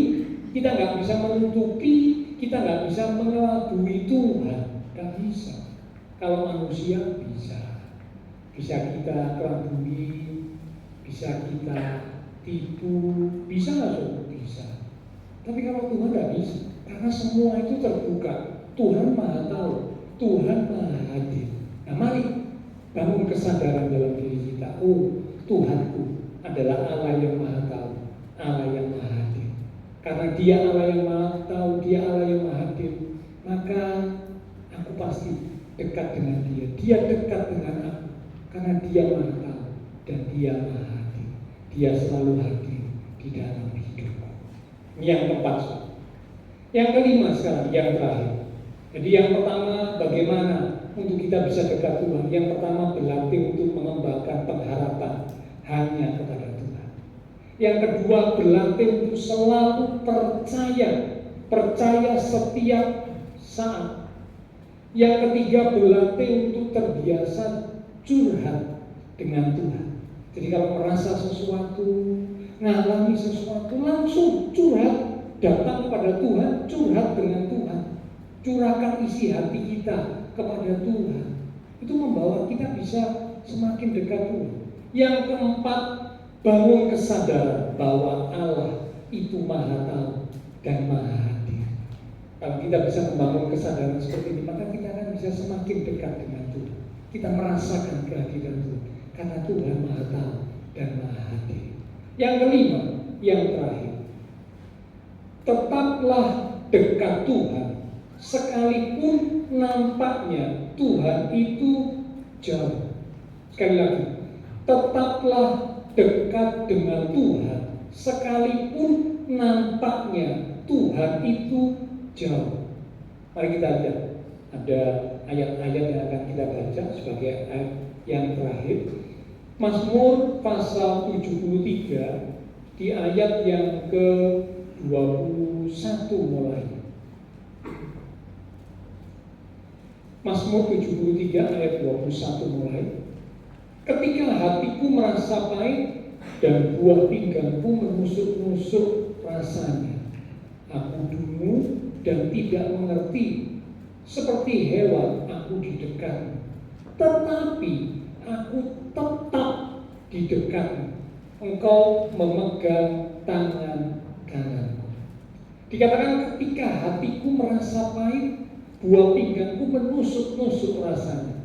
kita nggak bisa menutupi, kita nggak bisa mengelabui Tuhan, nggak bisa. Kalau manusia bisa kita kelabui, bisa kita tipu, bisa nggak Sob? Bisa. Tapi kalau Tuhan nggak bisa, karena semua itu terbuka. Tuhan maha tahu, Tuhan maha hadir. Nah, mari bangun kesadaran dalam diri kita. Oh, Tuhanku adalah Allah yang Maha Tahu, Allah yang Maha Hadir. Karena Dia Allah yang Maha Tahu, Dia Allah yang Maha Hadir, maka aku pasti dekat dengan Dia. Dia dekat dengan aku karena Dia Maha Tahu dan Dia Maha Hadir. Dia selalu hadir di dalam hidupku. Ini yang keempat. Yang kelima sekarang, yang terakhir. Jadi yang pertama, bagaimana untuk kita bisa dekat Tuhan. Yang pertama, berlatih untuk mengembangkan pengharapan hanya kepada Tuhan. Yang kedua, berlatih untuk selalu percaya setiap saat. Yang ketiga, berlatih untuk terbiasa curhat dengan Tuhan. Jadi kalau merasa sesuatu, ngalami sesuatu, langsung curhat, datang kepada Tuhan, curhat dengan Tuhan. Curahkan isi hati kita kepada Tuhan. Itu membawa kita bisa semakin dekat Tuhan. Yang keempat, bangun kesadaran bahwa Allah itu Maha Tahu dan Maha Hadir. Kalau kita bisa membangun kesadaran seperti ini, maka kita akan bisa semakin dekat dengan Tuhan. Kita merasakan kehadiran Tuhan karena Tuhan Maha Tahu dan Maha Hadir. Yang kelima, yang terakhir, tetaplah dekat Tuhan sekalipun nampaknya Tuhan itu jauh. Sekali lagi, tetaplah dekat dengan Tuhan sekalipun nampaknya Tuhan itu jauh. Mari kita lihat, ada ayat-ayat yang akan kita baca sebagai ayat yang terakhir. Mazmur pasal 73 di ayat yang ke-21 mulai. Mazmur 73 ayat 21 mulai. Ketika hatiku merasa pahit dan buah pinggangku menusuk-nusuk rasanya, aku dungu dan tidak mengerti, seperti hewan aku di dekatmu. Tetapi aku tetap di dekatmu, engkau memegang tangan kananku. Dikatakan ketika hatiku merasa pahit, buah pinggangku menusuk-nusuk rasanya.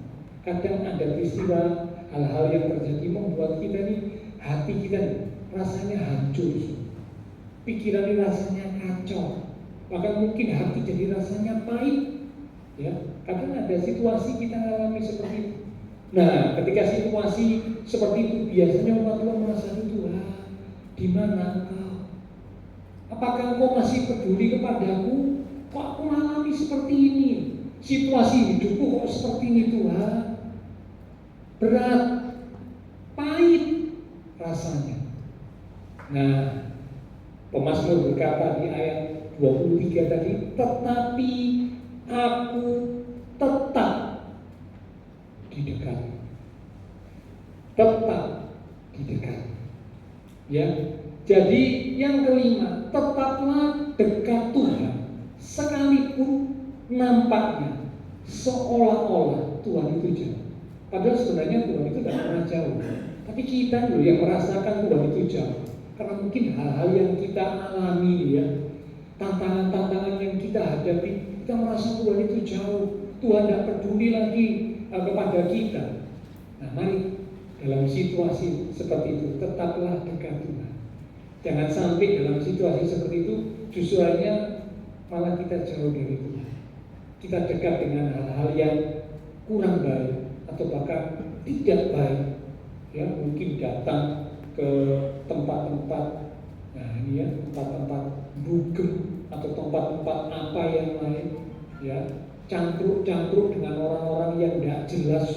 Kadang ada peristiwa, hal-hal yang terjadi membuat kita nih, hati kita nih, rasanya hancur, pikiran ini rasanya kacau, bahkan mungkin hati jadi rasanya pahit. Ya, kadang ada situasi kita alami seperti itu. Nah, ketika situasi seperti itu, biasanya umat Tuhan merasa, Tuhan, di mana engkau? Apakah engkau masih peduli kepadaku? Kok aku mengalami seperti ini? Situasi hidupku kok seperti ini, Tuhan? Berat, pahit rasanya. Nah, pemazmur berkata di ayat 23 tadi, tetapi aku tetap di dekat. Tetap di dekat. Ya. Jadi yang kelima, tetaplah dekat Tuhan sekalipun nampaknya seolah-olah Tuhan itu jauh. Padahal sebenarnya Tuhan itu tidak pernah jauh. Tapi kita loh yang merasakan Tuhan itu jauh. Karena mungkin hal-hal yang kita alami, ya, tantangan-tantangan yang kita hadapi, kita merasa Tuhan itu jauh. Tuhan tidak peduli lagi kepada kita. Nah, mari dalam situasi seperti itu tetaplah dekat Tuhan. Jangan sampai dalam situasi seperti itu justru hanya malah kita jauh dari Tuhan. Kita dekat dengan hal-hal yang kurang baik atau bahkan tidak baik. Ya, mungkin datang ke tempat-tempat, nah ini ya, tempat-tempat dugem atau tempat-tempat apa yang lain, ya, cangkruk-cangkruk dengan orang-orang yang tidak jelas,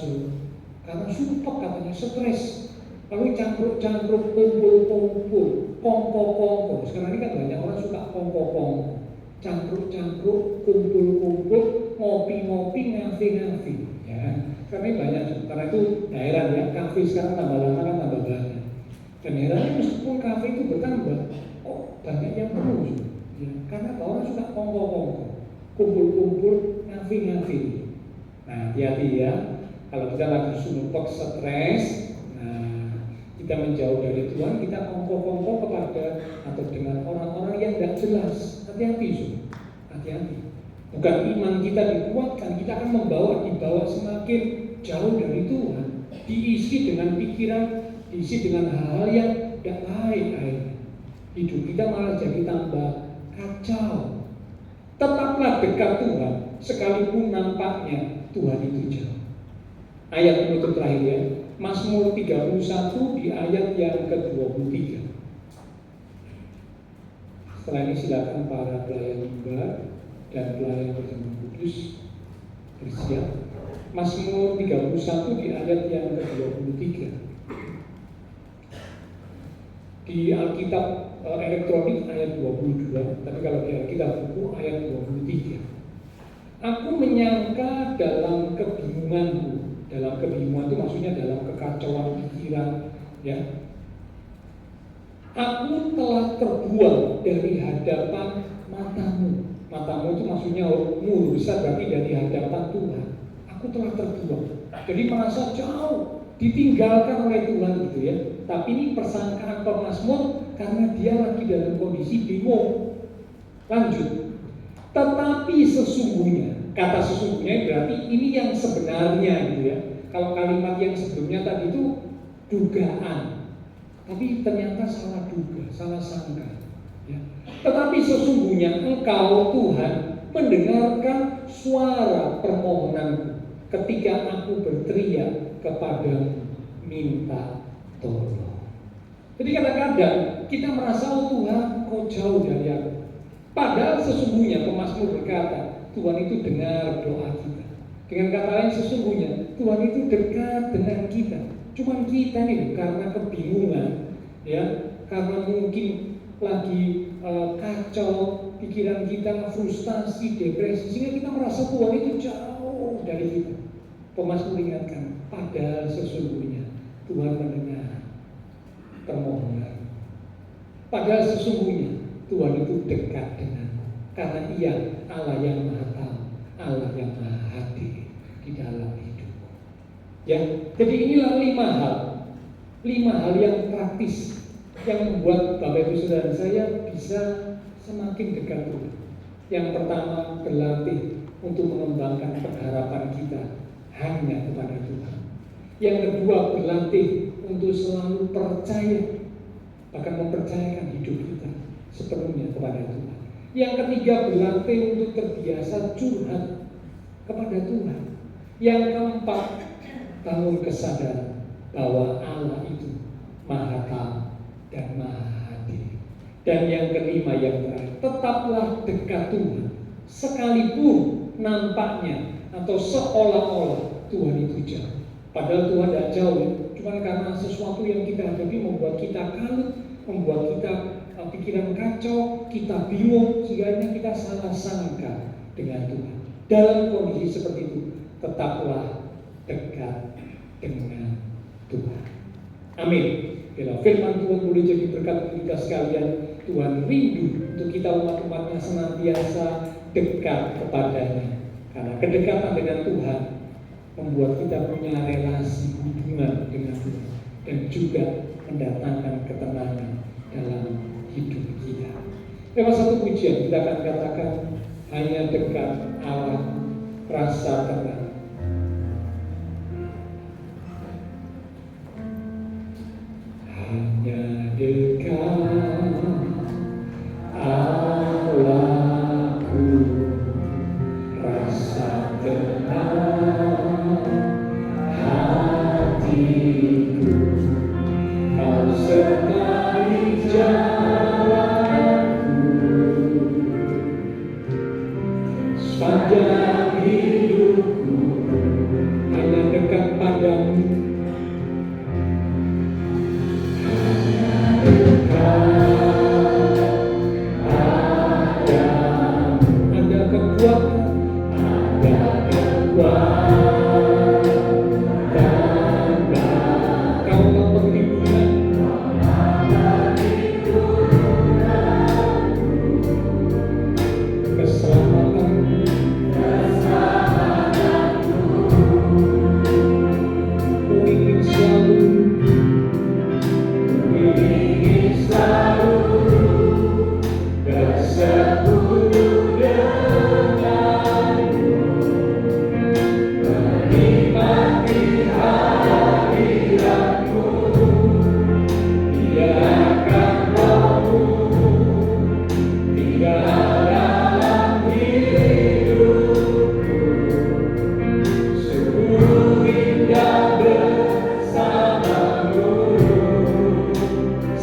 karena sumpah katanya stres, lalu cangkruk-cangkruk, kumpul-kumpul, kongko-kongko. Sekarang ini kan banyak orang suka kongko-kongko, cangkruk-cangkruk, kumpul-kumpul, ngopi-ngopi, ngafi-ngafi, ya. Karena ini banyak, karena itu daerah ya, kafe sekarang tambah lama kan tambah banyak. Dan herannya meskipun kafe itu bertambah, banyak yang penuh, ya. Karena orang suka kongko-kongko, kumpul-kumpul, ngafi-ngafi. Nah, hati-hati ya, kalau kita lagi sumpek, stres, nah, kita menjauh dari Tuhan, kita kongko-kongko kepada atau dengan orang-orang yang tidak jelas. Hati-hati, hati-hati. Bukan iman kita dikuatkan, kita akan dibawa semakin jauh dari Tuhan, diisi dengan pikiran, diisi dengan hal-hal yang tidak baik akhirnya. Hidup kita malah jadi tambah kacau. Tetaplah dekat Tuhan, sekalipun nampaknya Tuhan itu jauh. Ayat penutup terakhir ya, Mazmur 31 di ayat yang ke-23. Setelah ini silakan para pelayan mimbar dan pelayan perjamuan kudus bersiap. Mazmur 31 di ayat yang ke-23. Di Alkitab elektronik ayat 22, tapi kalau di Alkitab buku ayat 23. Aku menyangka dalam kebingunganku. Dalam kebingungan itu maksudnya dalam kekacauan pikiran, ya. Aku telah terbuang dari hadapan matamu. Matamu itu maksudnya muru besar, berarti dari hadapan Tuhan. Aku telah terbuang. Jadi merasa jauh, ditinggalkan oleh Tuhan gitu ya. Tapi ini persangkaan pemazmur karena dia lagi dalam kondisi bingung. Lanjut. Tetapi sesungguhnya, kata sesungguhnya berarti ini yang sebenarnya gitu ya. Kalau kalimat yang sebelumnya tadi itu dugaan, tapi ternyata salah duga, salah sangka ya. Tetapi sesungguhnya Engkau Tuhan mendengarkan suara permohonanku ketika aku berteriak kepadamu minta tolong. Jadi kadang-kadang kita merasa, oh Tuhan kau jauh dari aku. Padahal sesungguhnya pemazmur berkata, Tuhan itu dengar doa kita. Dengan kata lain sesungguhnya Tuhan itu dekat dengan kita. Cuman kita nih karena kebingungan, ya, karena mungkin lagi kacau pikiran kita, frustasi, depresi, sehingga kita merasa Tuhan itu jauh dari kita. Pemazmur ingatkan, padahal sesungguhnya Tuhan mendengar permohonan. Padahal sesungguhnya Tuhan itu dekat denganmu, karena Ia Allah yang Maha Tahu, Allah yang Maha Hadir di dalam hidupmu. Ya, jadi inilah 5 hal yang praktis yang membuat Bapak Ibu Saudara saya bisa semakin dekat Tuhan. Yang pertama, berlatih untuk mengembangkan pengharapan kita hanya kepada Tuhan. Yang kedua, berlatih untuk selalu percaya, bahkan mempercayakan hidup kita sepenuhnya kepada Tuhan. Yang ketiga, berlatih untuk terbiasa curhat kepada Tuhan. Yang keempat, bangun kesadaran bahwa Allah itu Maha Tahu dan Maha Hadir. Dan yang kelima, yang terakhir, tetaplah dekat Tuhan sekalipun nampaknya atau seolah-olah Tuhan itu jauh. Padahal Tuhan tidak jauh ya. Cuma karena sesuatu yang kita hadapi membuat kita kalut, membuat kita pikiran kacau, kita bingung, sehingga kita salah sangka dengan Tuhan. Dalam kondisi seperti itu, tetaplah dekat dengan Tuhan. Amin. Bila firman Tuhan boleh jadi berkat kita sekalian, Tuhan rindu untuk kita umat-umatnya senantiasa dekat kepadanya. Karena kedekatan dengan Tuhan membuat kita punya relasi hubungan dengan Tuhan dan juga mendatangkan ketenangan dalam hidup kita. Lewat satu pujian kita akan katakan, hanya dekat Allah rasa tenang. Hanya dekat Allahku rasa tenang hatiku, kau sertai jalanku sepanjang hidupku. Hanya dekat padamu, ingin selalu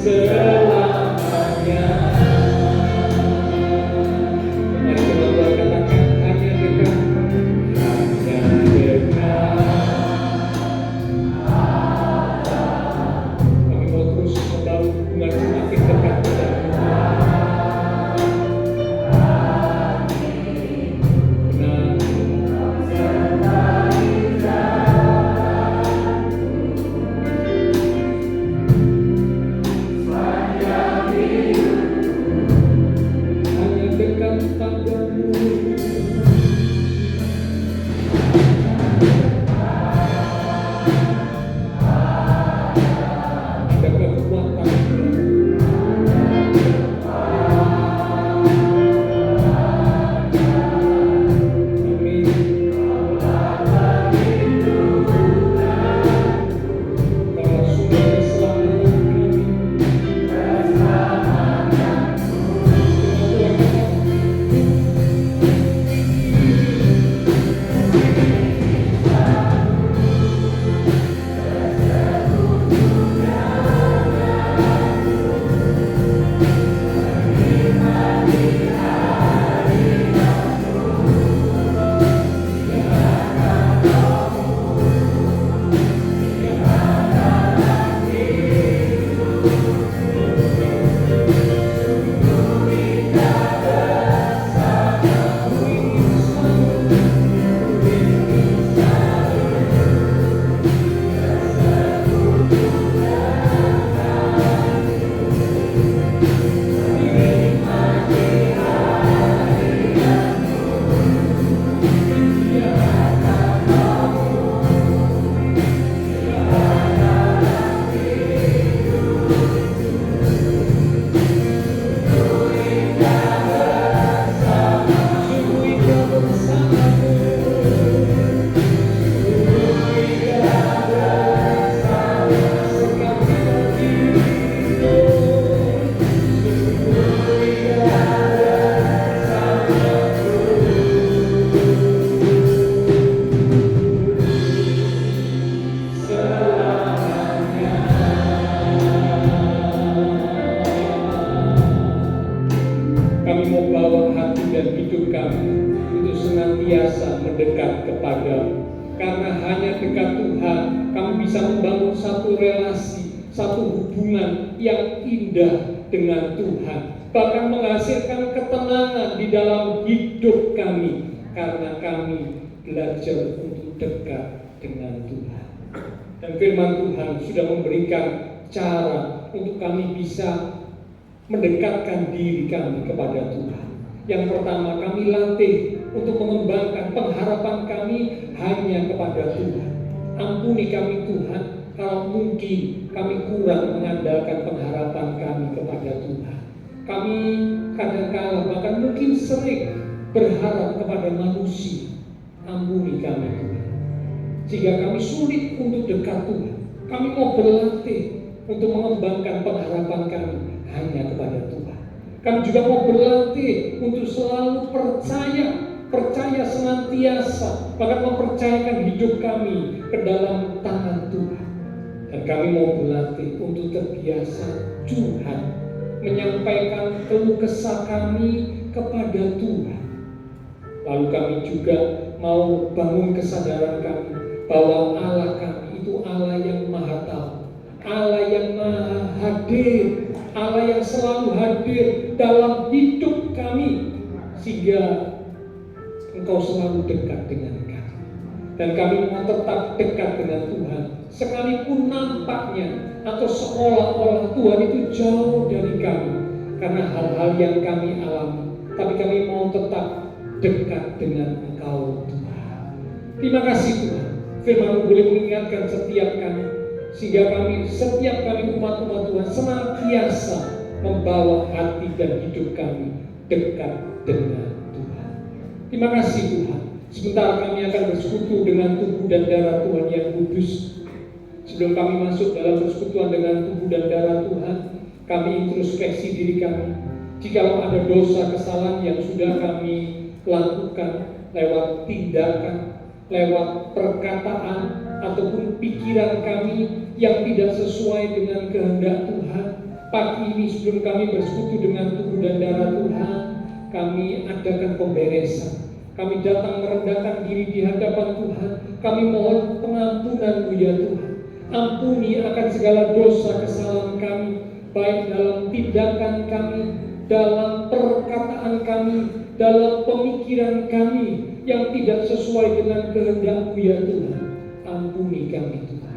selamanya. Mari kita katakan hanya dekat, hanya dekat. Kami mau terus membangun hubungan semakin dekat dengan Tuhan. senantiasa mendekat kepadamu. Karena hanya dekat Tuhan, kami bisa membangun satu relasi, satu hubungan yang indah dengan Tuhan. Bahkan menghasilkan ketenangan di dalam hidup kami. Karena kami belajar untuk dekat dengan Tuhan. Dan firman Tuhan sudah memberikan cara untuk kami bisa mendekatkan diri kami kepada Tuhan. Yang pertama, kami latih untuk mengembangkan pengharapan kami hanya kepada Tuhan. Ampuni kami Tuhan kalau mungkin kami kurang mengandalkan pengharapan kami kepada Tuhan. Kami kadang-kala bahkan mungkin sering berharap kepada manusia. Ampuni kami Tuhan, sehingga kami sulit untuk dekat Tuhan. Kami mau berlatih untuk mengembangkan pengharapan kami hanya kepada Tuhan. Kami juga mau berlatih untuk selalu percaya senantiasa, bahkan mempercayakan hidup kami ke dalam tangan Tuhan. Dan kami mau berlatih untuk terbiasa curhat, menyampaikan keluh kesah kami kepada Tuhan. Lalu kami juga mau bangun kesadaran kami bahwa Allah kami itu Allah yang maha tahu, Allah yang maha hadir, Allah yang selalu hadir dalam hidup kami, sehingga Engkau selalu dekat dengan kami. Dan kami mau tetap dekat dengan Tuhan, sekalipun nampaknya atau seolah-olah Tuhan itu jauh dari kami karena hal-hal yang kami alami. Tapi kami mau tetap dekat dengan Engkau Tuhan. Terima kasih Tuhan, firman-Mu boleh mengingatkan setiap kami, sehingga setiap kami umat-umat Tuhan senantiasa membawa hati dan hidup kami dekat dengan Tuhan. Terima kasih Tuhan. Sebentar kami akan bersekutu dengan tubuh dan darah Tuhan yang kudus. Sebelum kami masuk dalam persekutuan dengan tubuh dan darah Tuhan, kami introspeksi diri kami. Jikalau ada dosa kesalahan yang sudah kami lakukan lewat tindakan, lewat perkataan, ataupun pikiran kami yang tidak sesuai dengan kehendak Tuhan, Pagi ini sebelum kami bersekutu dengan tubuh dan darah Tuhan, kami adakan pemberesan. Kami datang merendahkan diri di hadapan Tuhan. Kami mohon pengampunan-Mu ya Tuhan. Ampuni akan segala dosa kesalahan kami, baik dalam tindakan kami, dalam perkataan kami, dalam pemikiran kami yang tidak sesuai dengan kehendak-Mu ya Tuhan. Ampuni kami Tuhan.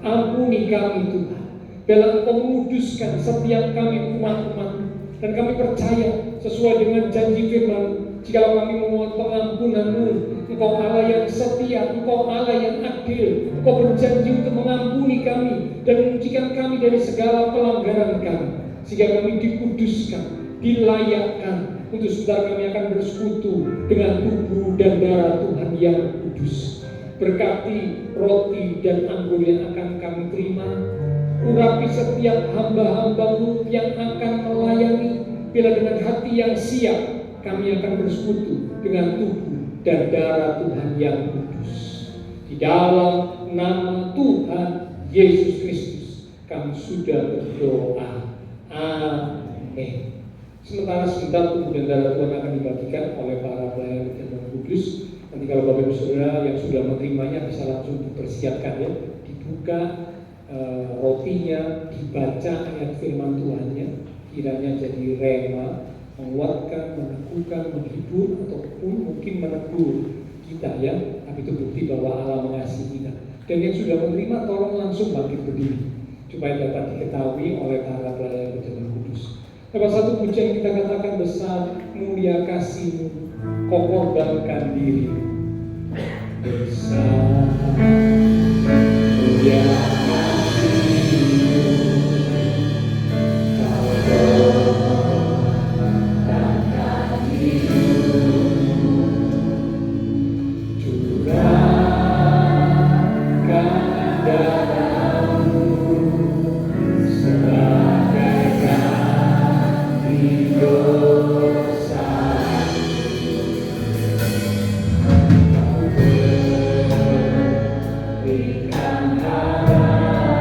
Ampuni kami Tuhan. Biarlah Engkau menguduskan setiap kami umat-umat-Mu. Dan kami percaya sesuai dengan janji firman, jikalau kami memohon pengampunan-Mu, Engkau Allah yang setia, Engkau Allah yang adil. Engkau berjanji untuk mengampuni kami dan menyucikan kami dari segala pelanggaran kami, sehingga kami dikuduskan, dilayakkan untuk saudara kami akan bersekutu dengan tubuh dan darah Tuhan yang kudus. Berkati roti dan anggur yang akan kami terima. Urapi setiap hamba-hamba-Mu yang akan melayani. Bila dengan hati yang siap, kami akan bersekutu dengan tubuh dan darah Tuhan yang kudus. Di dalam nama Tuhan Yesus Kristus, kami sudah berdoa. Amin. Sementara sebentar tubuh dan darah Tuhan akan dibagikan oleh para pelayan dan kudus. Nanti kalau Bapak Ibu Saudara yang sudah menerimanya bisa langsung dipersiapkan ya, dibuka rotinya, dibaca ayat firman Tuhannya, kiranya jadi rema, menguatkan, meneguhkan, menghibur, ataupun mungkin menegur kita ya. Tapi itu bukti bahwa Allah mengasihi kita. Dan yang sudah menerima tolong langsung bangkit berdiri supaya dapat diketahui oleh para pelayan berjalan kudus. Salah satu pujian kita katakan, besar mulia kasih-Mu, Kau korbankan diri. Besar mulia berikan harapan.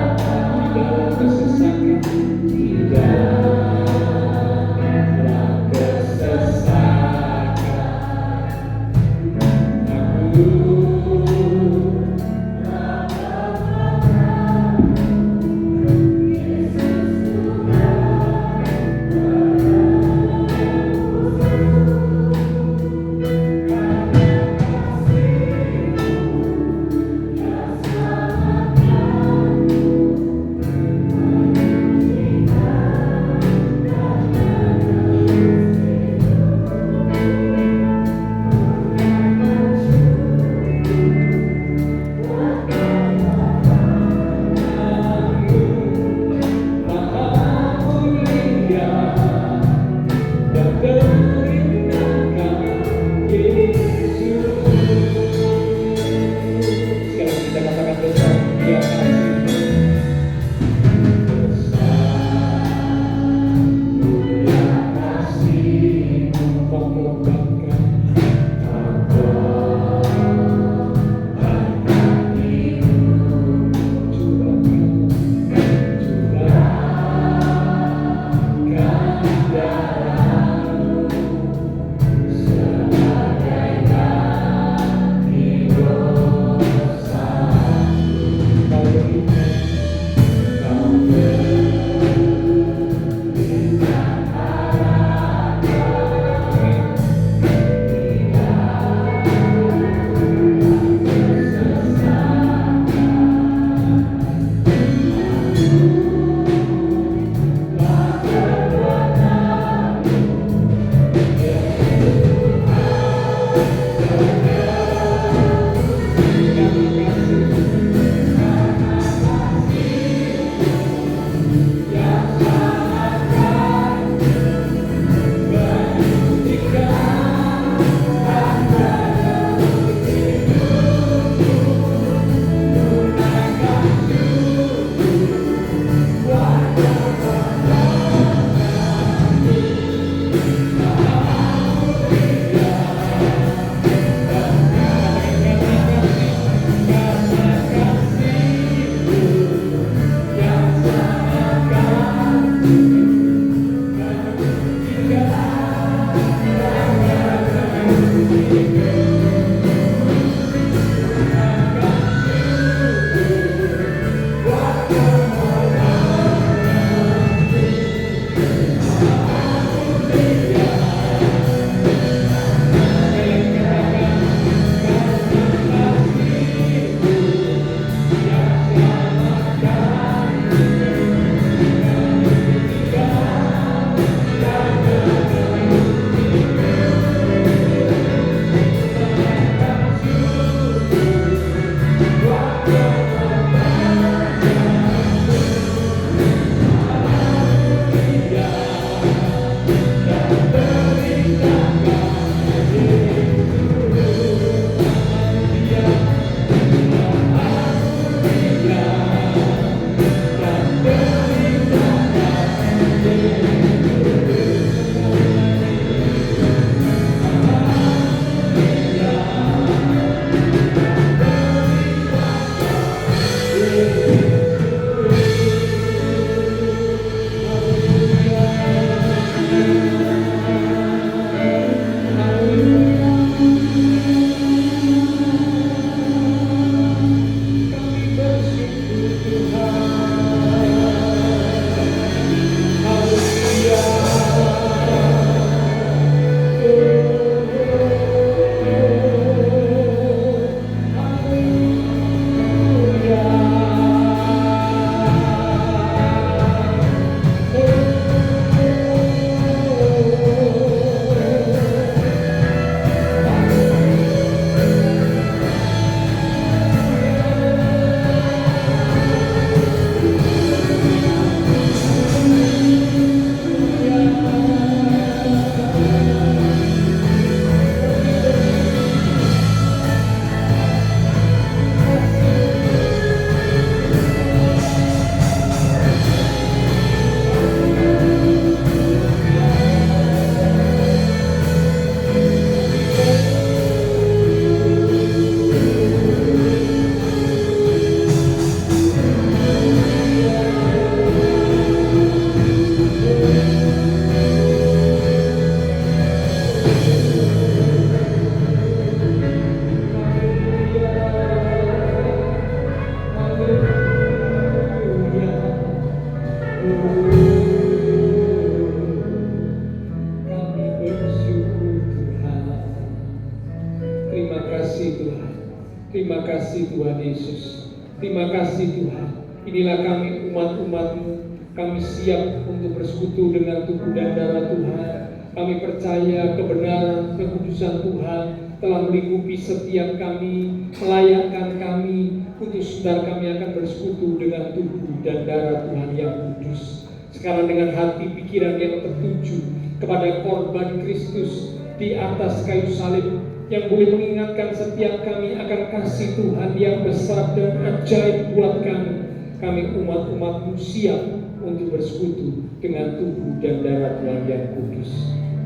Terima kasih Tuhan Yesus. Terima kasih Tuhan. Inilah kami umat-umat-Mu. Kami siap untuk bersekutu dengan tubuh dan darah Tuhan. Kami percaya kebenaran, kekudusan Tuhan telah melingkupi setiap kami, melayakkan kami untuk saudara kami akan bersekutu dengan tubuh dan darah Tuhan yang kudus. Sekarang dengan hati pikiran yang tertuju kepada korban Kristus di atas kayu salib yang boleh mengingatkan setiap kami akan kasih Tuhan yang besar dan ajaib buat kami. Kami umat-umat-Mu siap untuk bersekutu dengan tubuh dan darah Tuhan yang kudus.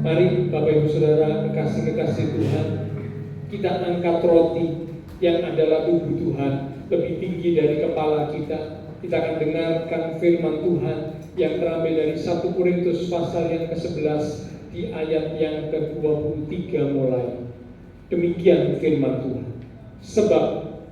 Mari Bapak Ibu Saudara, kekasih-kekasih Tuhan, kita angkat roti yang adalah tubuh Tuhan lebih tinggi dari kepala kita. Kita akan dengarkan firman Tuhan yang terambil dari 1 Korintus pasal yang ke-11 di ayat yang ke-23 mulai. Demikian firman Tuhan. Sebab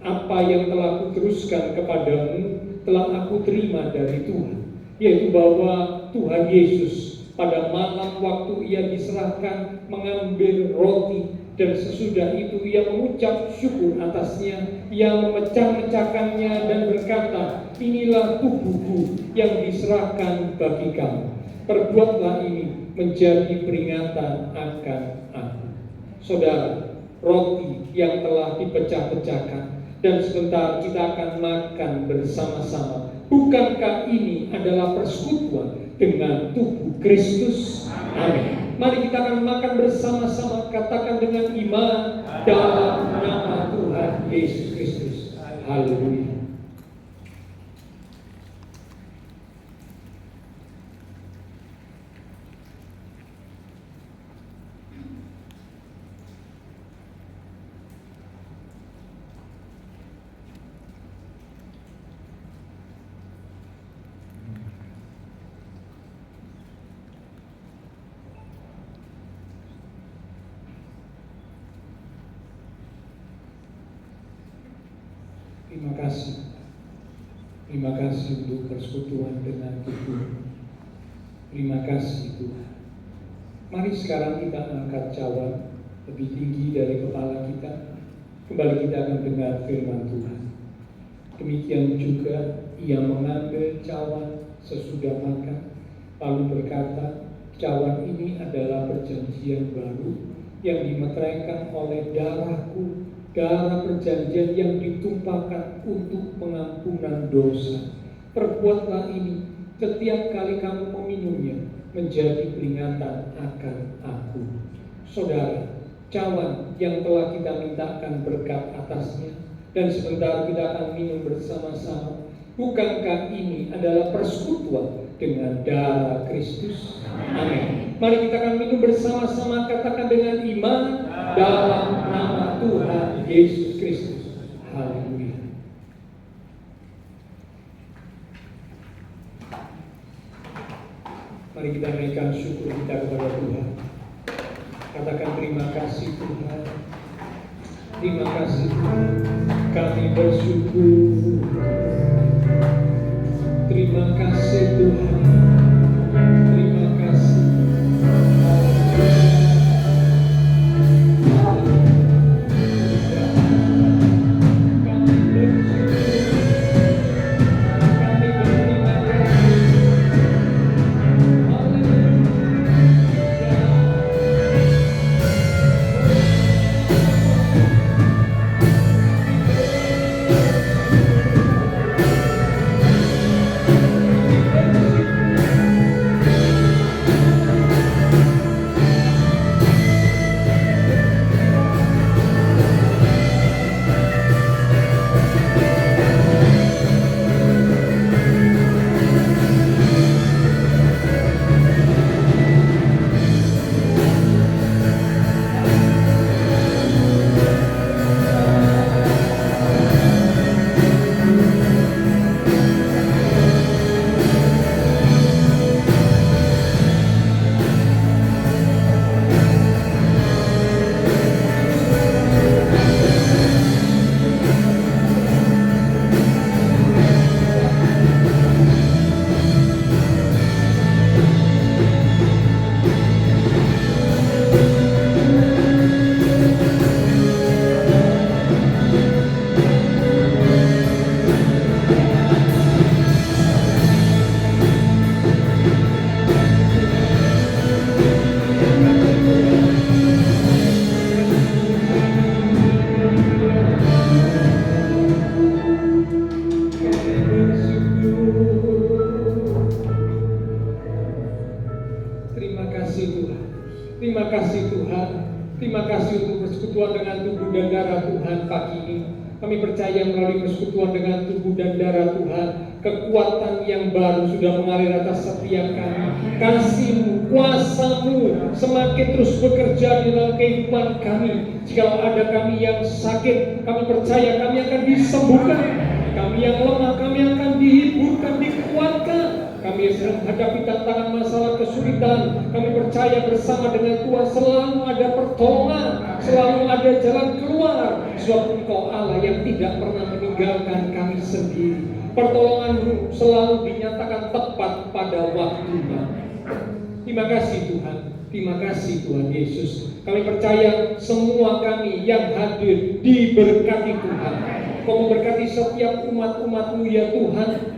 apa yang telah kuteruskan kepadamu telah aku terima dari Tuhan, yaitu bahwa Tuhan Yesus pada malam waktu ia diserahkan mengambil roti, dan sesudah itu ia mengucap syukur atasnya, ia memecah-mecahkannya dan berkata, inilah tubuhku yang diserahkan bagi kamu. Perbuatlah ini menjadi peringatan akan aku. Saudara, roti yang telah dipecah-pecahkan dan sebentar kita akan makan bersama-sama. Bukankah ini adalah persekutuan dengan tubuh Kristus? Amin. Mari kita akan makan bersama-sama. Katakan dengan iman dalam nama Tuhan Yesus Kristus. Haleluya. Terima kasih. Terima kasih untuk persekutuan dengan Tuhan. Terima kasih Tuhan. Mari sekarang kita angkat cawan lebih tinggi dari kepala kita. Kembali kita akan dengar firman Tuhan. Demikian juga ia mengambil cawan sesudah makan, lalu berkata, cawan ini adalah perjanjian baru yang dimeteraikan oleh darahku, darah perjanjian yang ditumpahkan untuk pengampunan dosa. Perbuatlah ini setiap kali kamu meminumnya menjadi peringatan akan aku. Saudara, cawan yang telah kita mintakan berkat atasnya dan sebentar kita akan minum bersama-sama. Bukankah ini adalah persekutuan dengan darah Kristus? Amin. Mari kita akan minum bersama-sama. Katakan dengan iman dalam nama Tuhan Yesus Kristus. Haleluya. Mari kita naikkan syukur kita kepada Tuhan. Katakan terima kasih Tuhan. Terima kasih Tuhan. Kami bersyukur. Terima kasih Tuhan. Terima kasih. Terima kasih Tuhan. Terima kasih untuk persekutuan dengan tubuh dan darah Tuhan pagi ini. Kami percaya melalui persekutuan dengan tubuh dan darah Tuhan, kekuatan yang baru sudah mengalir atas setiap kami. Kasih-Mu, kuasa-Mu semakin terus bekerja di dalam kehidupan kami. Jika ada kami yang sakit, kami percaya kami akan disembuhkan. Kami yang lemah, kami akan dihiburkan, dikuatkan. Kami yang sedang menghadapi tantangan masalah kesulitan, kami percaya bersama dengan Tuhan selalu ada pertolongan, selalu ada jalan keluar. Sebab Engkau Allah yang tidak pernah meninggalkan kami sendiri. Pertolongan-Mu selalu dinyatakan tepat pada waktunya. Terima kasih Tuhan. Terima kasih Tuhan Yesus. Kami percaya semua kami yang hadir diberkati Tuhan. Kau memberkati setiap umat-umat-Mu ya Tuhan.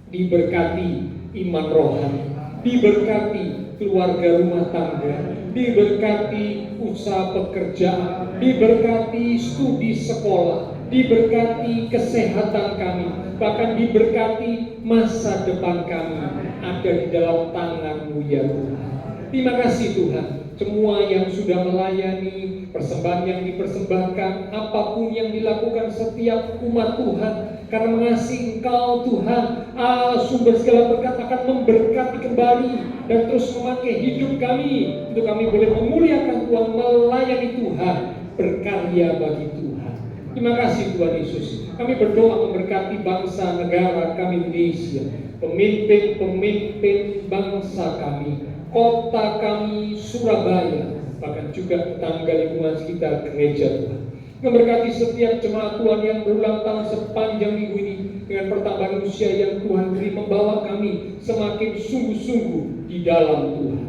Diberkati iman rohani, diberkati keluarga rumah tangga, diberkati usaha pekerjaan, diberkati studi sekolah, diberkati kesehatan kami, bahkan diberkati masa depan kami ada di dalam tangan-Mu ya Tuhan. Terima kasih Tuhan. Semua yang sudah melayani, persembahan yang dipersembahkan, apapun yang dilakukan setiap umat Tuhan, karena mengasihi Engkau Tuhan, Allah sumber segala berkat akan memberkati kembali dan terus memakai hidup kami untuk kami boleh memuliakan Tuhan, melayani Tuhan, berkarya bagi Tuhan. Terima kasih Tuhan Yesus. Kami berdoa memberkati bangsa negara kami Indonesia, pemimpin-pemimpin bangsa kami, kota kami Surabaya, bahkan juga tetangga lingkungan sekitar gereja Tuhan. Memberkati setiap jemaat Tuhan yang berulang tahun sepanjang minggu ini dengan pertambahan usia yang Tuhan beri, membawa kami semakin sungguh-sungguh di dalam Tuhan.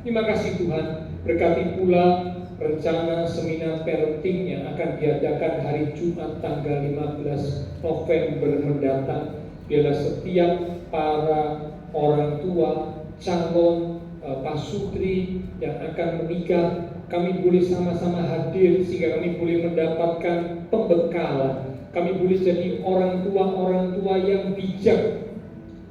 Terima kasih Tuhan. Berkati pula rencana seminar parenting yang akan diadakan hari Jumat tanggal 15 November mendatang. Biarlah setiap para orang tua, calon pasutri yang akan menikah, kami boleh sama-sama hadir sehingga kami boleh mendapatkan pembekalan. Kami boleh jadi orang tua yang bijak,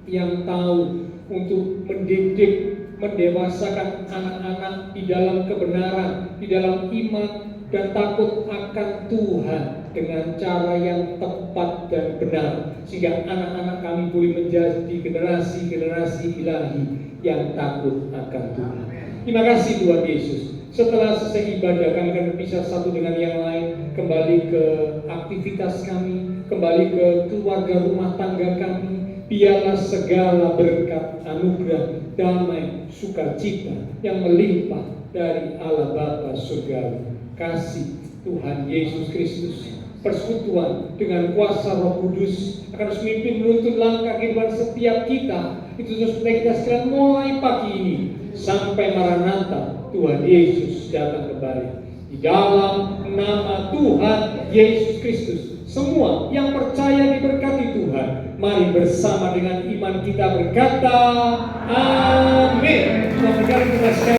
yang tahu untuk mendidik, mendewasakan anak-anak di dalam kebenaran, di dalam iman dan takut akan Tuhan dengan cara yang tepat dan benar, sehingga anak-anak kami boleh menjadi generasi-generasi ilahi yang takut akan Tuhan. Terima kasih Tuhan Yesus. Setelah selesai ibadah, kami akan berpisah satu dengan yang lain, kembali ke aktivitas kami, kembali ke keluarga rumah tangga kami. Biarlah segala berkat, anugerah, damai, sukacita yang melimpah dari Allah Bapa surgawi, kasih Tuhan Yesus Kristus, persekutuan dengan kuasa Roh Kudus akan terus memimpin menuntun langkah kehidupan setiap kita. Itu terus kita sekalian mulai pagi ini sampai Maranatha Tuhan Yesus datang kembali. Di dalam nama Tuhan Yesus Kristus, semua yang percaya diberkati Tuhan. Mari bersama dengan iman kita berkata, amin.